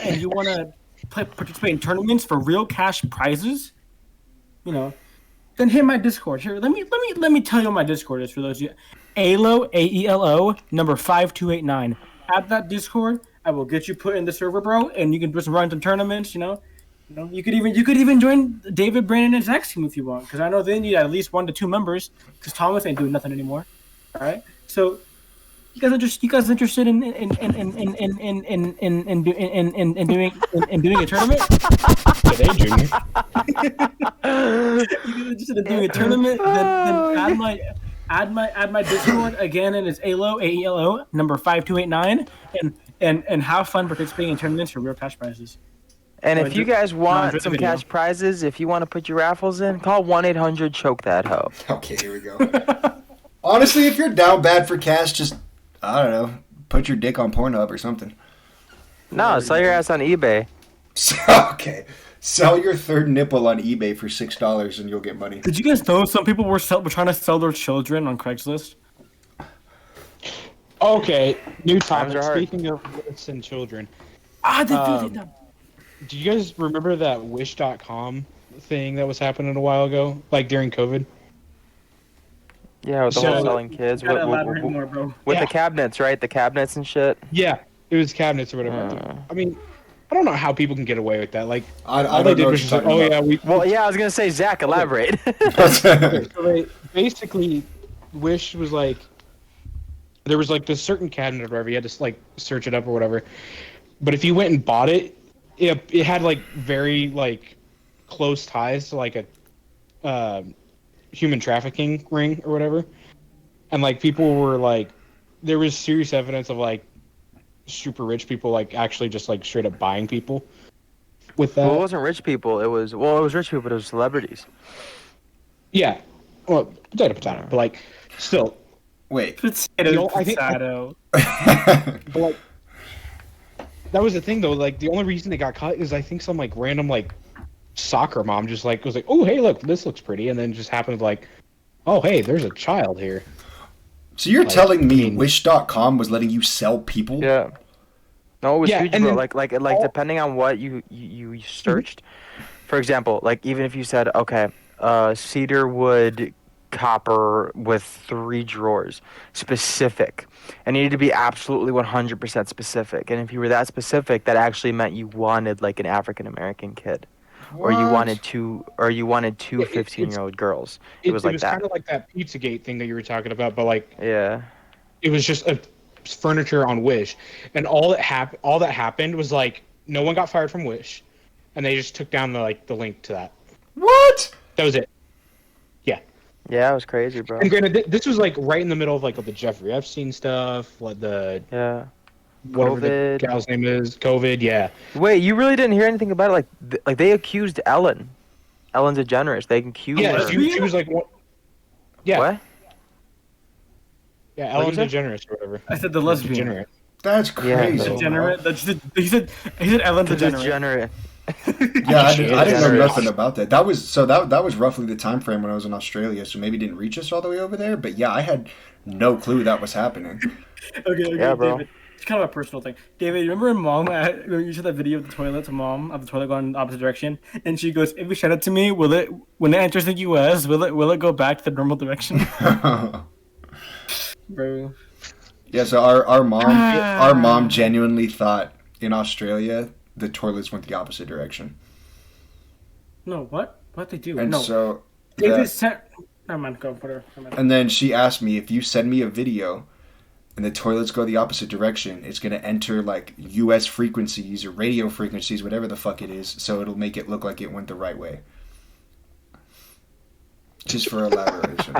participate in tournaments for real cash prizes, you know, then hit my Discord. Here, let me tell you what my Discord is for those of you. AELO, AELO, number 5289. Add that Discord. I will get you put in the server, bro, and you can just run some tournaments. You know, you could even join David, Brandon, and Zach's team if you want, because I know they need at least 1 to 2 members, because Thomas ain't doing nothing anymore. All right, so you guys interested in doing a tournament? Today, Junior. You guys interested in doing a tournament? Then add my Discord again, and it's AELO number 5289, and have fun participating in tournaments for real cash prizes. and if you guys want enjoy the some video. cash prizes, if you want to put your raffles in, call 1-800-CHOKE-THAT-HOE. Okay, here we go. Honestly, if you're down bad for cash, just, I don't know, put your dick on Pornhub or something. No, sell your ass on eBay. Okay. Sell your third nipple on eBay for $6 and you'll get money. Did you guys know some people were trying to sell their children on Craigslist? Okay, new Times topic. are hard. Speaking of lists and children, do you guys remember that Wish.com thing that was happening a while ago, like during COVID? Yeah, with the So- whole selling kids. Gotta elaborate more, bro. With Yeah. the cabinets, right? The cabinets and shit. Yeah, it was cabinets or whatever. I mean, I don't know how people can get away with that. Like, I all they don't did know was what just you're like, oh talking yeah, we. Well, yeah, I was gonna say, Zach, elaborate. So they basically, Wish was like, there was like this certain cabinet or whatever. You had to like search it up or whatever. But if you went and bought it, it had like very like close ties to like a human trafficking ring or whatever. And like people were like, there was serious evidence of like super rich people like actually just like straight up buying people with that. Well, it wasn't rich people. It was rich people, but it was celebrities. Yeah. well, potato, but like still, Wait. Potato, I think- potato. but like that was the thing though. Like the only reason they got caught is I think some like random like soccer mom just like was like, oh hey look, this looks pretty, and then just happened like, oh hey, there's a child here. So you're Like, telling me I mean- Wish.com was letting you sell people? Yeah. No, it was Yeah, huge, and bro. then Like all- depending on what you searched. For example, like even if you said, okay, cedar wood copper with 3 drawers, specific. It needed to be absolutely 100% specific. And if you were that specific, that actually meant you wanted like an African American kid, or you What? wanted two 15-year-old girls. It was like that. kind of like that Pizzagate thing that you were talking about, but like Yeah. it was just a furniture on Wish, and all that happened was like no one got fired from Wish, and they just took down the link to that. What? That was it. Yeah, it was crazy, bro. And granted, this was like right in the middle of like the Jeffrey Epstein stuff, what the Yeah. whatever the COVID. gal's name is, COVID. Yeah, Wait, you really didn't hear anything about it? Like they accused Ellen DeGeneres. They accused yeah. her. She was like, what? Yeah, What? yeah. What'd Ellen you say? DeGeneres or whatever. I said the lesbian. Degenerate. That's Yeah, crazy. no. bro. Degenerate. He said Ellen DeGenerate. Degenerate. Yeah, I Shit. didn't know Degenerate. nothing about that. That was roughly the time frame when I was in Australia, so maybe it didn't reach us all the way over there. But yeah, I had no clue that was happening. Okay, Yeah, bro. David. It's kind of a personal thing. David, you remember when you said that video of the toilet to mom of the toilet going in the opposite direction, and she goes, "If you shut it to me, will it when it enters the U.S. will it go back to the normal direction?" Bro. Yeah, so our mom genuinely thought in Australia the toilets went the opposite direction, No, what? What they do? and no. so David that- sent. Never mind. Go for it. Never mind. and then she asked me, if you send me a video and the toilets go the opposite direction, it's gonna enter like U.S. frequencies or radio frequencies, whatever the fuck it is, so it'll make it look like it went the right way. Just for elaboration.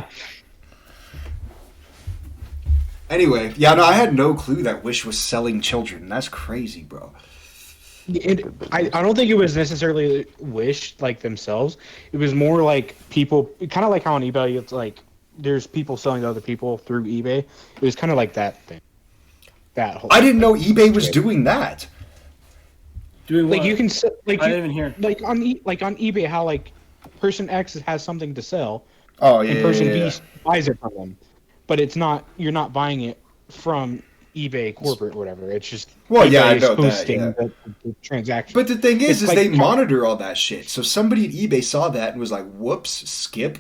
Anyway, yeah, no, I had no clue that Wish was selling children. That's crazy, bro. I don't think it was necessarily Wish like themselves. It was more like people, kind of like how on eBay it's like there's people selling to other people through eBay. It was kind of like that thing. That whole. I didn't know eBay was doing that. Doing what? like you can like I you, didn't even hear. like on eBay how like person X has something to sell Oh yeah, and person yeah, B yeah. buys it from them, but it's not you're not buying it from eBay corporate or whatever. It's just Well, yeah, I eBay is know that, hosting yeah. the transaction. But the thing It's is like they kind of- monitor all that shit. So somebody at eBay saw that and was like, "Whoops, skip."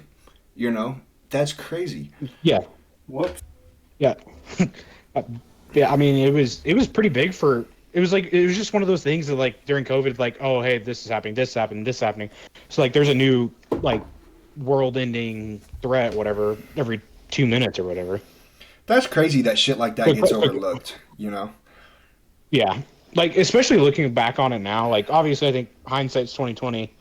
You know, that's crazy. yeah. Whoops. Yeah. Yeah, I mean it was pretty big for it was just one of those things that like during COVID like, oh hey, this is happening, this happened, this is happening. So like there's a new like world ending threat, whatever, every 2 minutes or whatever. That's crazy that shit like that But- gets but- overlooked. You know. Yeah. Like especially looking back on it now, like obviously I think hindsight's 2020.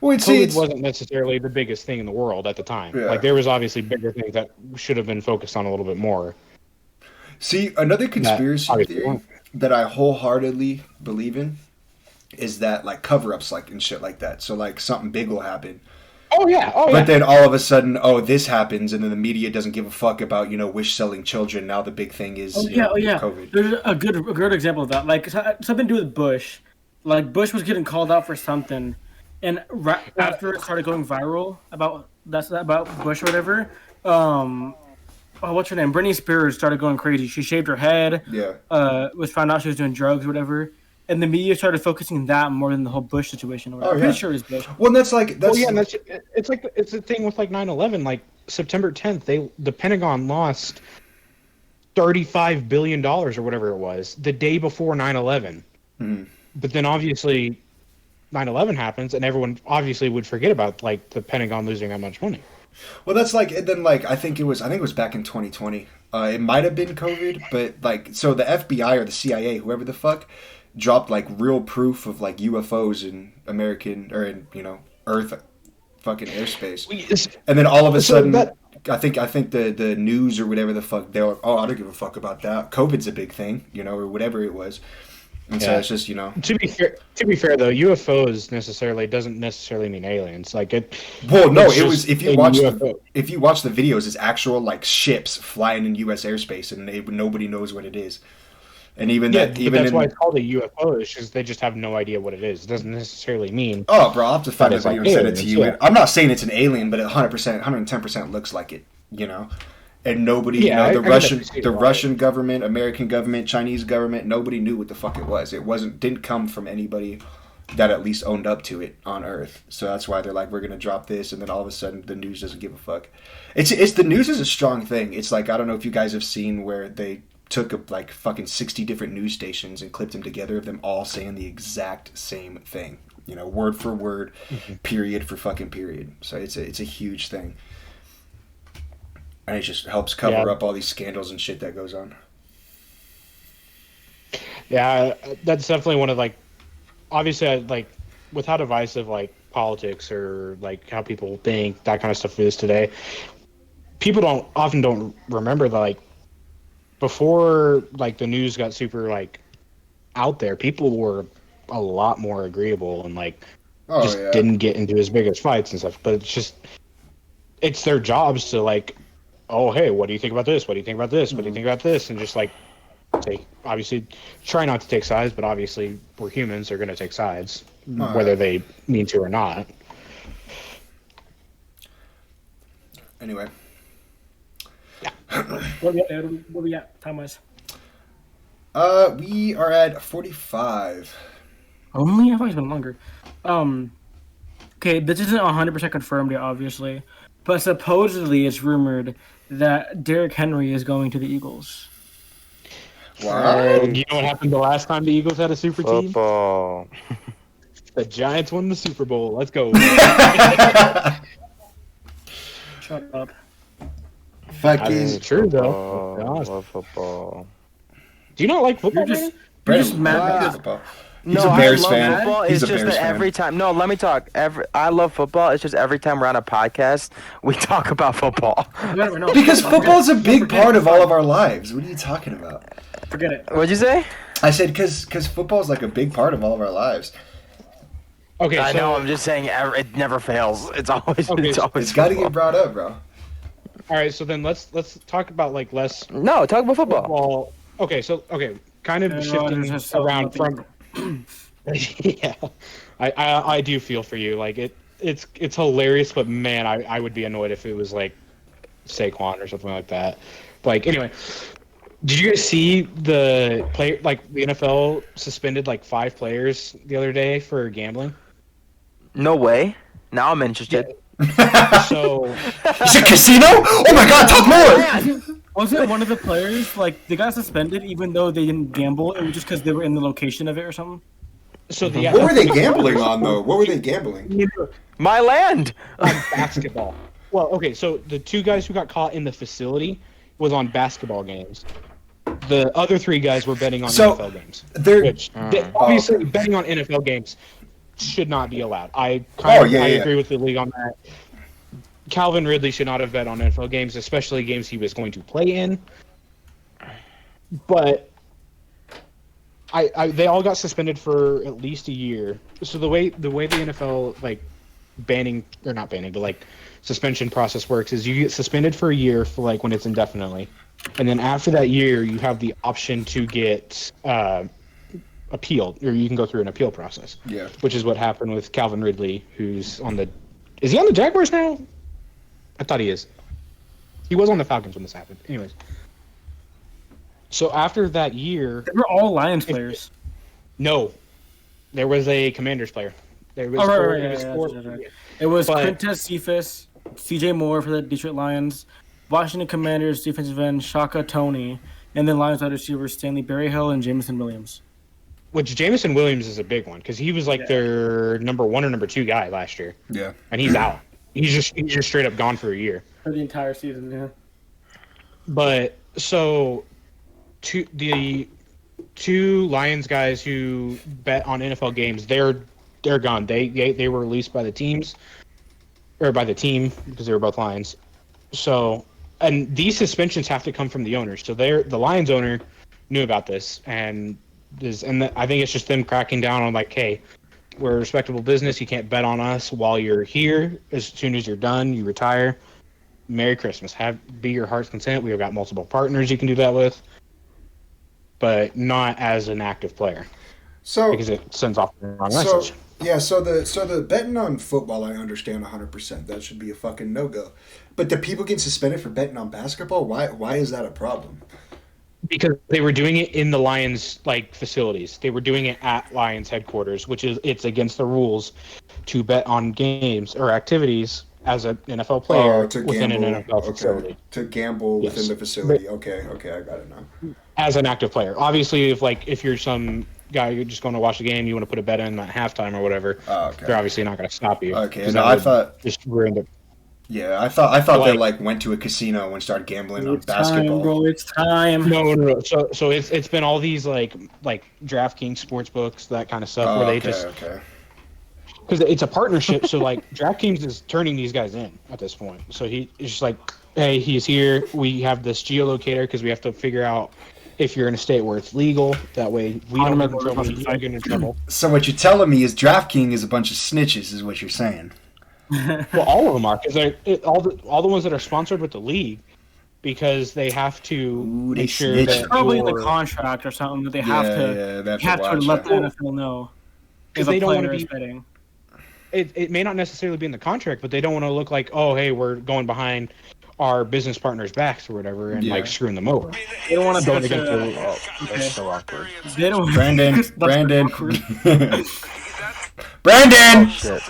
Well, it's, COVID wasn't necessarily the biggest thing in the world at the time. Yeah. Like there was obviously bigger things that should have been focused on a little bit more. see another conspiracy obviously theory weren't. that I wholeheartedly believe in is that like cover-ups like and shit like that. So like something big will happen. Oh yeah. Oh yeah. But then all of a sudden, oh, this happens, and then the media doesn't give a fuck about Wish selling children. Now the big thing is COVID. There's a good example of that. Like something to do with Bush. Like Bush was getting called out for something, and right after it started going viral about Bush or whatever. What's her name? Britney Spears started going crazy. She shaved her head. Yeah. Was found out she was doing drugs or whatever. And the media started focusing on that more than the whole Bush situation. Or whatever. Oh, I'm yeah. pretty sure it's Bush. Well, that's like that's Well, yeah, and it's like it's the thing with like 9/11. Like September 10th, the Pentagon lost $35 billion or whatever it was the day before 9/11. Mhm. But then obviously 9/11 happens, and everyone obviously would forget about like the Pentagon losing that much money. Well, that's like, and then like I think it was back in 2020. It might have been COVID, but like so the FBI or the CIA, whoever the fuck, dropped like real proof of like UFOs in American or in Earth fucking airspace, and then all of a So sudden. that- I think the news or whatever the fuck they were. Oh, I don't give a fuck about that. COVID's a big thing, or whatever it was. And so it's just, you know. To be fair though, UFOs doesn't necessarily mean aliens. Like it. Well, no, it's it was just if you a watch UFO. if you watch the videos, it's actual like ships flying in U.S. airspace, and nobody knows what it is. And even Yeah, that, but even that's in why it's called a UFO. It's just they just have no idea what it is. It doesn't necessarily mean. oh, bro, I'll have to find That a is video like and send it to aliens, you. yeah. I'm not saying it's an alien, but it 100%, 110% looks like it. You know, and nobody, you Yeah, know, I the can Russian, definitely see the why. Russian government, American government, Chinese government, nobody knew what the fuck it was. It didn't come from anybody that at least owned up to it on Earth. So that's why they're like, we're gonna drop this, and then all of a sudden the news doesn't give a fuck. It's the news is a strong thing. It's like, I don't know if you guys have seen where they took like fucking 60 different news stations and clipped them together of them all saying the exact same thing. You know, word for word, period for fucking period. So it's a huge thing. And it just helps cover up all these scandals and shit that goes on. Yeah, that's definitely one of like, obviously, like with how divisive like politics or like how people think that kind of stuff is today. People don't remember that like before like the news got super like out there, people were a lot more agreeable and like Oh just yeah. didn't get into as big as fights and stuff. But it's their jobs to like, oh hey, what do you think about this? What do you think about this? What do you think about this? And just like obviously try not to take sides, but obviously we're humans, they're gonna take sides, whether they mean to or not. Anyway. What we got time-wise? We are at 45. Only? I thought it's been longer. Okay, this isn't 100% confirmed yet, obviously, but supposedly it's rumored that Derrick Henry is going to the Eagles. Wow. You know what happened the last time the Eagles had a super team? Football. The Giants won the Super Bowl. Let's go. Shut up. Fucking True though. Oh, To be honest. love football. Do you not like football? You're just, Brandon? you're just Brandon mad loves because football. He's No, a Bears I love fan. football. He's It's a just Bears that fan. every time. No, let me talk. I love football. It's just every time we're on a podcast, we talk about football. Because football is a big part of all of our lives. What are you talking about? Forget it. What'd you say? I said because football is like a big part of all of our lives. Okay, I so know. I'm just saying it never fails. It's always. Okay, It's always. It's got to football. get brought up, bro. all right, so then let's talk about like less No, talk about football. football. Okay, kind of Aaron shifting Rodgers has so around nothing. from. Yeah, I do feel for you. Like it's hilarious, but man, I would be annoyed if it was like Saquon or something like that. Like anyway, did you guys see the player like the NFL suspended like 5 players the other day for gambling? No way. Now I'm interested. So Is it casino? Oh my god, talk more! Wasn't one of the players, like, they got suspended even though they didn't gamble? It was just because they were in the location of it or something? yeah, What were they that's- gambling on, though? What were they gambling? My land. On basketball. Well, okay, so the 2 guys who got caught in the facility was on basketball games. The other 3 guys were betting on So, NFL games. They're Which obviously betting on NFL games should not be allowed. I agree with the league on that. Calvin Ridley should not have bet on NFL games, especially games he was going to play in. But they all got suspended for at least a year. So the way the NFL like not banning, but like suspension process works is you get suspended for a year for like when it's indefinitely, and then after that year you have the option to get appealed, or you can go through an appeal process. Yeah. Which is what happened with Calvin Ridley, who's is he on the Jaguars now? I thought he is. He was on the Falcons when this happened. Anyways. So after that year... They were all Lions players. No. There was a Commanders player. There was It was But- Quintez Cephas, CJ Moore for the Detroit Lions, Washington Commanders defensive end Shaka Tony, and then Lions wide receivers Stanley Berryhill and Jameson Williams. Which Jameson Williams is a big one, because he was like their number 1 or number 2 guy last year. Yeah. And he's out. He's just straight up gone for a year. For the entire season, yeah. But so the 2 Lions guys who bet on NFL games, they're gone. They were released by the teams, or by the team, because they were both Lions. So, and these suspensions have to come from the owners. So the Lions owner knew about this, and I think it's just them cracking down on like, hey, we're a respectable business. You can't bet on us while you're here. As soon as you're done, you retire. Merry Christmas. Be your heart's content. We've got multiple partners you can do that with, but not as an active player because it sends off the wrong message. Yeah, so the betting on football, I understand 100%. That should be a fucking no-go. But the people get suspended for betting on basketball? Why is that a problem? Because they were doing it in the Lions facilities. They were doing it at Lions headquarters, which is it's against the rules to bet on games or activities as an NFL player within an NFL facility. To gamble within the facility. Okay, I got it now. As an active player. Obviously, if you're some guy you're just going to watch the game, you want to put a bet in at halftime or whatever, they're obviously not going to stop you. Okay, no, I thought just ruin the. Yeah, I thought they went to a casino and started gambling on basketball. Time, bro, it's time. No. So it's been all these like DraftKings sports books, that kind of stuff, where they just because it's a partnership. So like DraftKings is turning these guys in at this point. So it's just like, hey, he's here. We have this geolocator because we have to figure out if you're in a state where it's legal. That way we don't get in trouble. You don't get in trouble. So what you're telling me is DraftKings is a bunch of snitches, is what you're saying. Well, all of them are, because all the ones that are sponsored with the league, because they have to make sure that it's probably in the contract or something that they have to let the NFL know because they don't want to be betting. It may not necessarily be in the contract, but they don't want to look like, oh, hey, we're going behind our business partners' backs or whatever and screwing them over. They don't want to go against That's so awkward. They don't. Brandon. Oh, shit.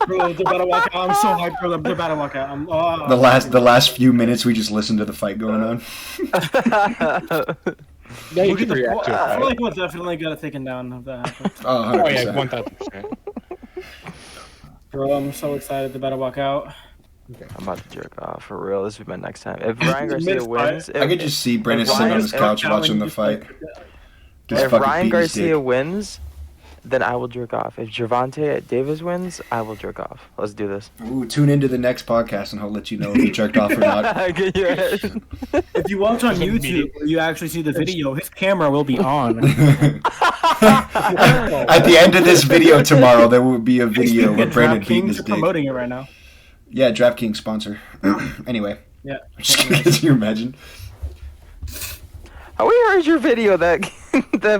Bro, they're about to walk out. I'm so hyped for them. They're about to walk out. The last few minutes we just listened to the fight going on. Yeah, you can react to it. I feel like we'll definitely get it taken down if that happens. Oh, yeah, 1,000%. Bro, I'm so excited. They're about to walk out. Okay. I'm about to jerk off for real. This will be my next time. If Ryan Garcia wins, I could just see Brennan sitting on his couch watching the fight. If Ryan Garcia wins, then I will jerk off. If Gervonta Davis wins, I will jerk off. Let's do this. Ooh, tune into the next podcast and he'll let you know if he jerked off or not. If you watch on YouTube, you actually see the video. His camera will be on. At the end of this video tomorrow, there will be a video where Brandon beating his dick. Promoting it right now. Yeah, DraftKings sponsor. Anyway. Yeah. Can you imagine? We heard your video that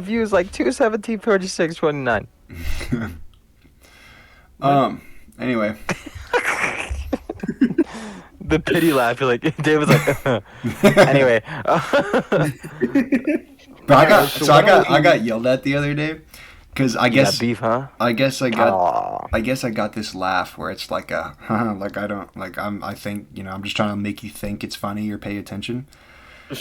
views like 217, 46, 29. Anyway. The pity laugh. You're like, David's like, anyway. But I got yelled at the other day because I guess beef, huh? I guess I got this laugh where it's like I'm just trying to make you think it's funny or pay attention.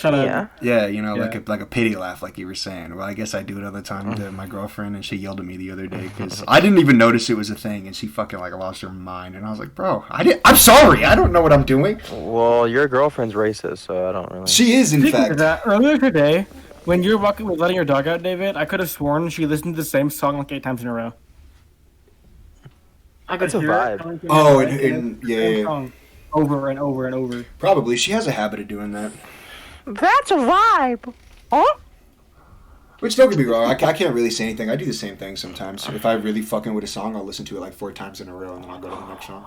Yeah, like a pity laugh, like you were saying. Well, I guess I do it all the time to my girlfriend, and she yelled at me the other day because I didn't even notice it was a thing, and she fucking lost her mind, and I was like, bro, I'm sorry, I don't know what I'm doing. Well, your girlfriend's racist, so I don't really. She is, in fact. Of that, earlier today, when you were letting your dog out, David, I could have sworn she listened to the same song like 8 times in a row. I could hear it. Oh, yeah. Song over and over and over. Probably, she has a habit of doing that. That's a vibe. Huh? Which, don't get me wrong, I can't really say anything. I do the same thing sometimes. If I really fucking with a song, I'll listen to it like 4 times in a row, and then I'll go to the next song.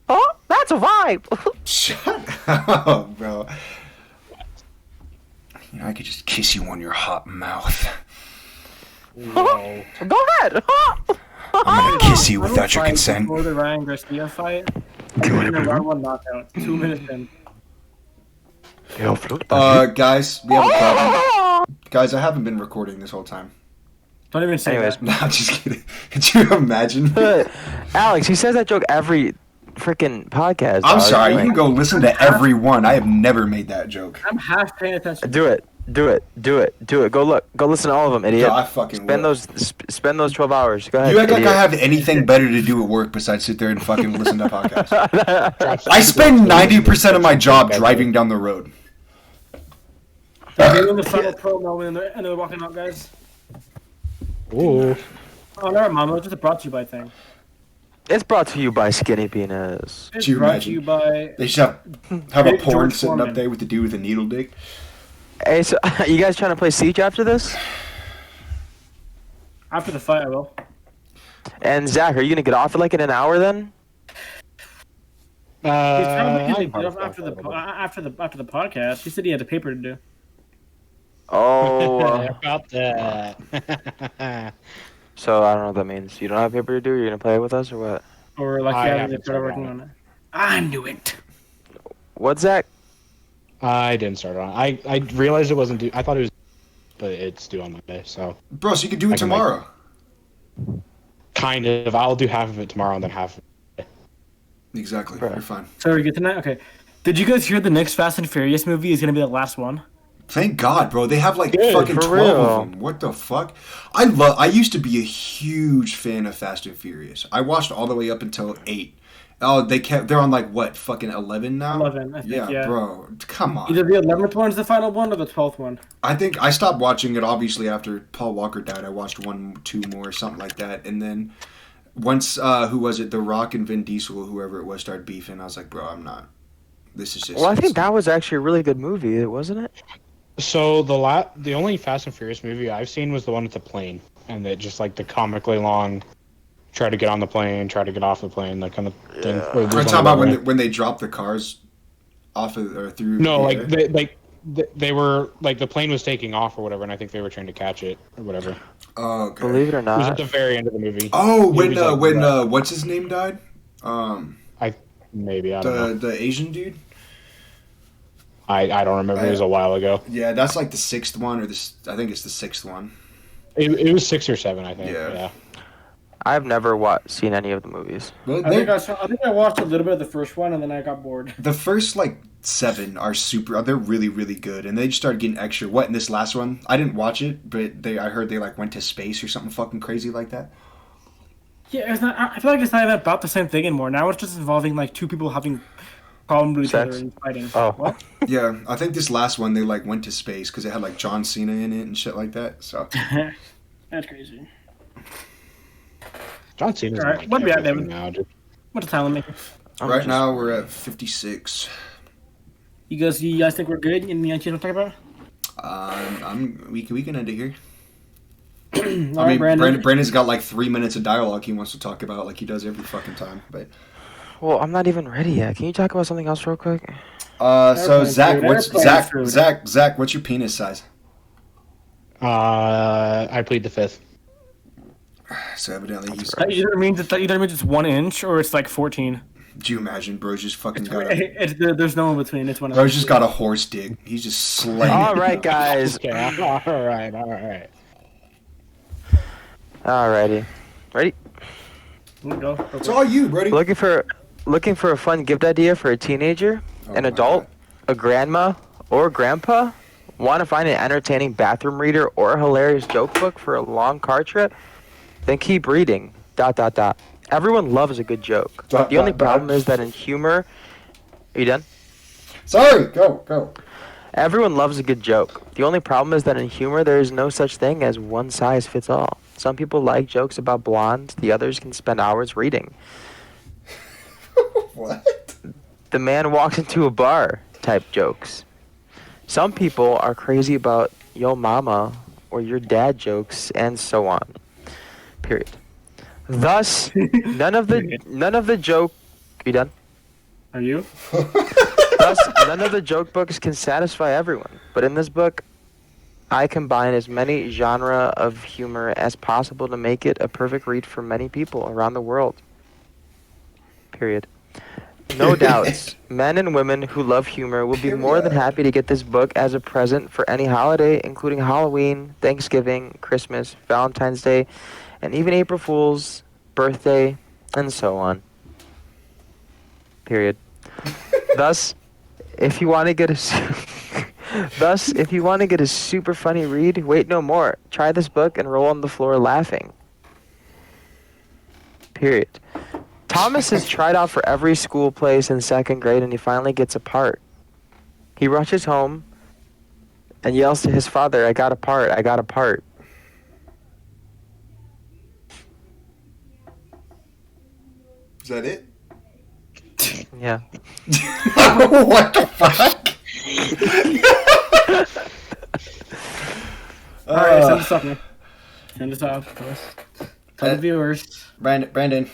Oh, that's a vibe. Shut up, bro. I could just kiss you on your hot mouth. No. Go ahead. I'm gonna kiss you without your consent. Before the Ryan Garcia fight, in a round 1 knockout, 2 minutes in. Guys, we have a problem. Guys, I haven't been recording this whole time. Don't even say that. No, I'm just kidding. Could you imagine? Alex, he says that joke every freaking podcast. I'm sorry, you can go listen to every one. I have never made that joke. I'm half paying attention. Do it. Go listen to all of them, idiot. No, I fucking spend those 12 hours. Go ahead. You act like I have anything better to do at work besides sit there and fucking listen to podcasts. I spend 90% of my job driving down the road. They're doing the final promo and they're walking out, guys. Ooh. Oh, never mind. It's just a brought to you by thing. It's brought to you by Skinny Penis. It's brought to you by... They should have a porn sitting up there with the dude with a needle dick. Hey, so you guys trying to play Siege after this? After the fight, I will. And Zach, are you gonna get off in like in an hour then? He's probably I gonna can get off probably after the podcast. He said he had a paper to do. Oh, about that. so I don't know what that means. You don't have paper to do? You're gonna play with us or what? Or like I he hasn't haven't started started working on on it. I knew it. What, Zach? I didn't start on. I realized it wasn't due. I thought it was, but it's due on Monday. So Bro, so you can do I it can, like- tomorrow. kind of. I'll do half of it tomorrow and then half. Exactly. Bro. You're fine. So we're good tonight? Okay. Did you guys hear the next Fast and Furious movie is gonna be the last one? Thank God, bro. They have like Good, fucking for 12 real. of them. What the fuck? I used to be a huge fan of Fast and Furious. I watched all the way up until 8. Oh, they're on like what, fucking 11 now? 11, I think, yeah. Bro. Come on. Either the 11th one is the final one or the 12th one. I think I stopped watching it obviously after Paul Walker died. I watched 1, 2 more, something like that. And then once who was it? The Rock and Vin Diesel, whoever it was, started beefing. I was like, bro, I'm not. This is just Well, I think that was actually a really good movie, wasn't it? So the only Fast and Furious movie I've seen was the one with the plane, and it just like the comically long, try to get on the plane, try to get off the plane, that kind of thing. Yeah. Or Are you talking about when they dropped the cars off of or through? No, the like air? they were like the plane was taking off or whatever, and I think they were trying to catch it or whatever. Oh, okay. Believe it or It was at not. the very end of the movie. Oh, He was like, what's his name died? Maybe I don't know. The Asian dude. I don't remember. It was a while ago. Yeah, that's like the 6th one, or this. I think it's the 6th one. It was 6 or 7, I think. Yeah. Yeah. I've never seen any of the movies. Well, I think I watched a little bit of the first one and then I got bored. the first like 7 are super. They're really really good, and they just started getting extra. What in this last one? I didn't watch it, but I heard they like went to space or something fucking crazy like that. Yeah, it's not. I feel like it's not even about the same thing anymore. Now it's just involving like two people having problems with each Sex? other and fighting. Oh. What? Yeah, I think this last one they like went to space because it had like John Cena in it and shit like that. So That's crazy. John Cena's All right, like what we at, everything David? now. Just, What's the time limit? right now we're at 56. You guys think we're good? Anything else you want to talk about? We can end it here. All I mean, right, Brandon. Brandon's got like 3 minutes of dialogue he wants to talk about, like he does every fucking time. But Well, I'm not even ready yet. Can you talk about something else real quick? so Airplane Zach, food, airplane food. Zach, what's your penis size? I plead the 5th. So evidently he's. That either means it's 1 inch or it's like 14. Do you imagine, bro's just fucking got There's no in between. It's one. bro's just got a horse dick. He's just slaying. All it. right, guys. Okay. All right. Alrighty. Ready? Go. It's all you, Brody. Looking for a fun gift idea for a teenager, Oh an my adult, God. a grandma, or grandpa? Want to find an entertaining bathroom reader or a hilarious joke book for a long car trip? Then keep reading. ... Everyone loves a good joke. The only problem is that in humor... Are you done? Sorry, go. Everyone loves a good joke. The only problem is that in humor there is no such thing as one size fits all. Some people like jokes about blondes, the others can spend hours reading. What? The man walks into a bar type jokes. Some people are crazy about yo mama or your dad jokes and so on. Period. Thus, none of the joke... You done? Are you? Thus, none of the joke books can satisfy everyone. But in this book, I combine as many genre of humor as possible to make it a perfect read for many people around the world. Period. No doubts, men and women who love humor will be more than happy to get this book as a present for any holiday, including Halloween, Thanksgiving, Christmas, Valentine's Day, and even April Fool's birthday, and so on. Period. Thus, if you want to get a super funny read, wait no more. Try this book and roll on the floor laughing. Period. Thomas has tried out for every school place in 2nd grade and he finally gets a part. He rushes home and yells to his father, I got a part. Is that it? Yeah. What the fuck? All right, send us off, man. Send us off. Tell the viewers. Brandon.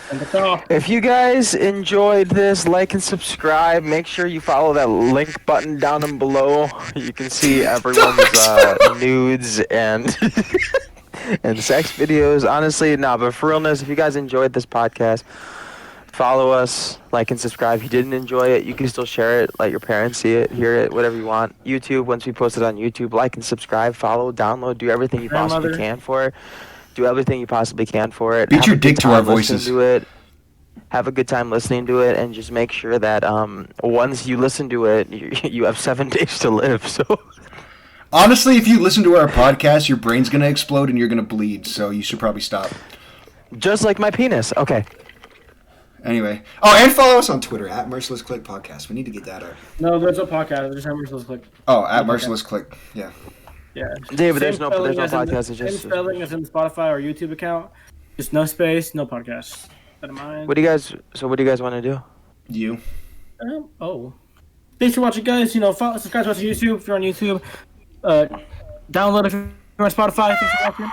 Send us off. If you guys enjoyed this, like and subscribe. Make sure you follow that link button down and below. You can see everyone's nudes and and sex videos. Honestly, but for realness, if you guys enjoyed this podcast, follow us, like and subscribe. If you didn't enjoy it, you can still share it, let your parents see it, hear it, whatever you want. YouTube, once we post it on YouTube, like and subscribe, follow, download, do everything you possibly can for it. Do everything you possibly can for it. Beat your dick to our voices. To it. Have a good time listening to it, and just make sure that once you listen to it, you have 7 days to live. So, honestly, if you listen to our podcast, your brain's gonna explode and you're gonna bleed. So you should probably stop. just like my penis. Okay. Anyway, and follow us on Twitter at Merciless Click Podcast. We need to get that out. No, there's no podcast. There's no Merciless Click. Oh, at Merciless Click. Yeah. Yeah. David, there's no podcast. It's Same just spelling as in the Spotify or YouTube account. Just no space, no podcast. That in mind. What do you guys want to do? You. Thanks for watching, guys. Follow, subscribe to us on YouTube if you're on YouTube. Download if you're on Spotify. Thanks for watching.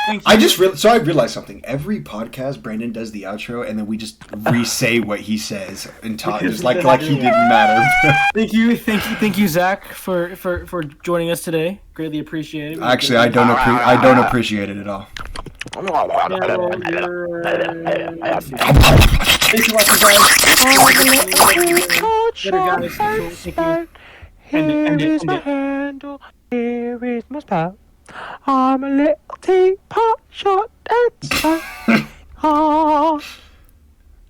Thank you. I realized something. Every podcast, Brandon does the outro, and then we just re-say what he says and talk just like he didn't matter. Thank you, Zach, for joining us today. Greatly appreciate it. Actually, I don't appreciate it at all. Thanks for watching, guys. Thank you. Here's my handle. Here is my spout. I'm a little teapot shot dancer.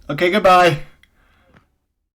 Okay, goodbye.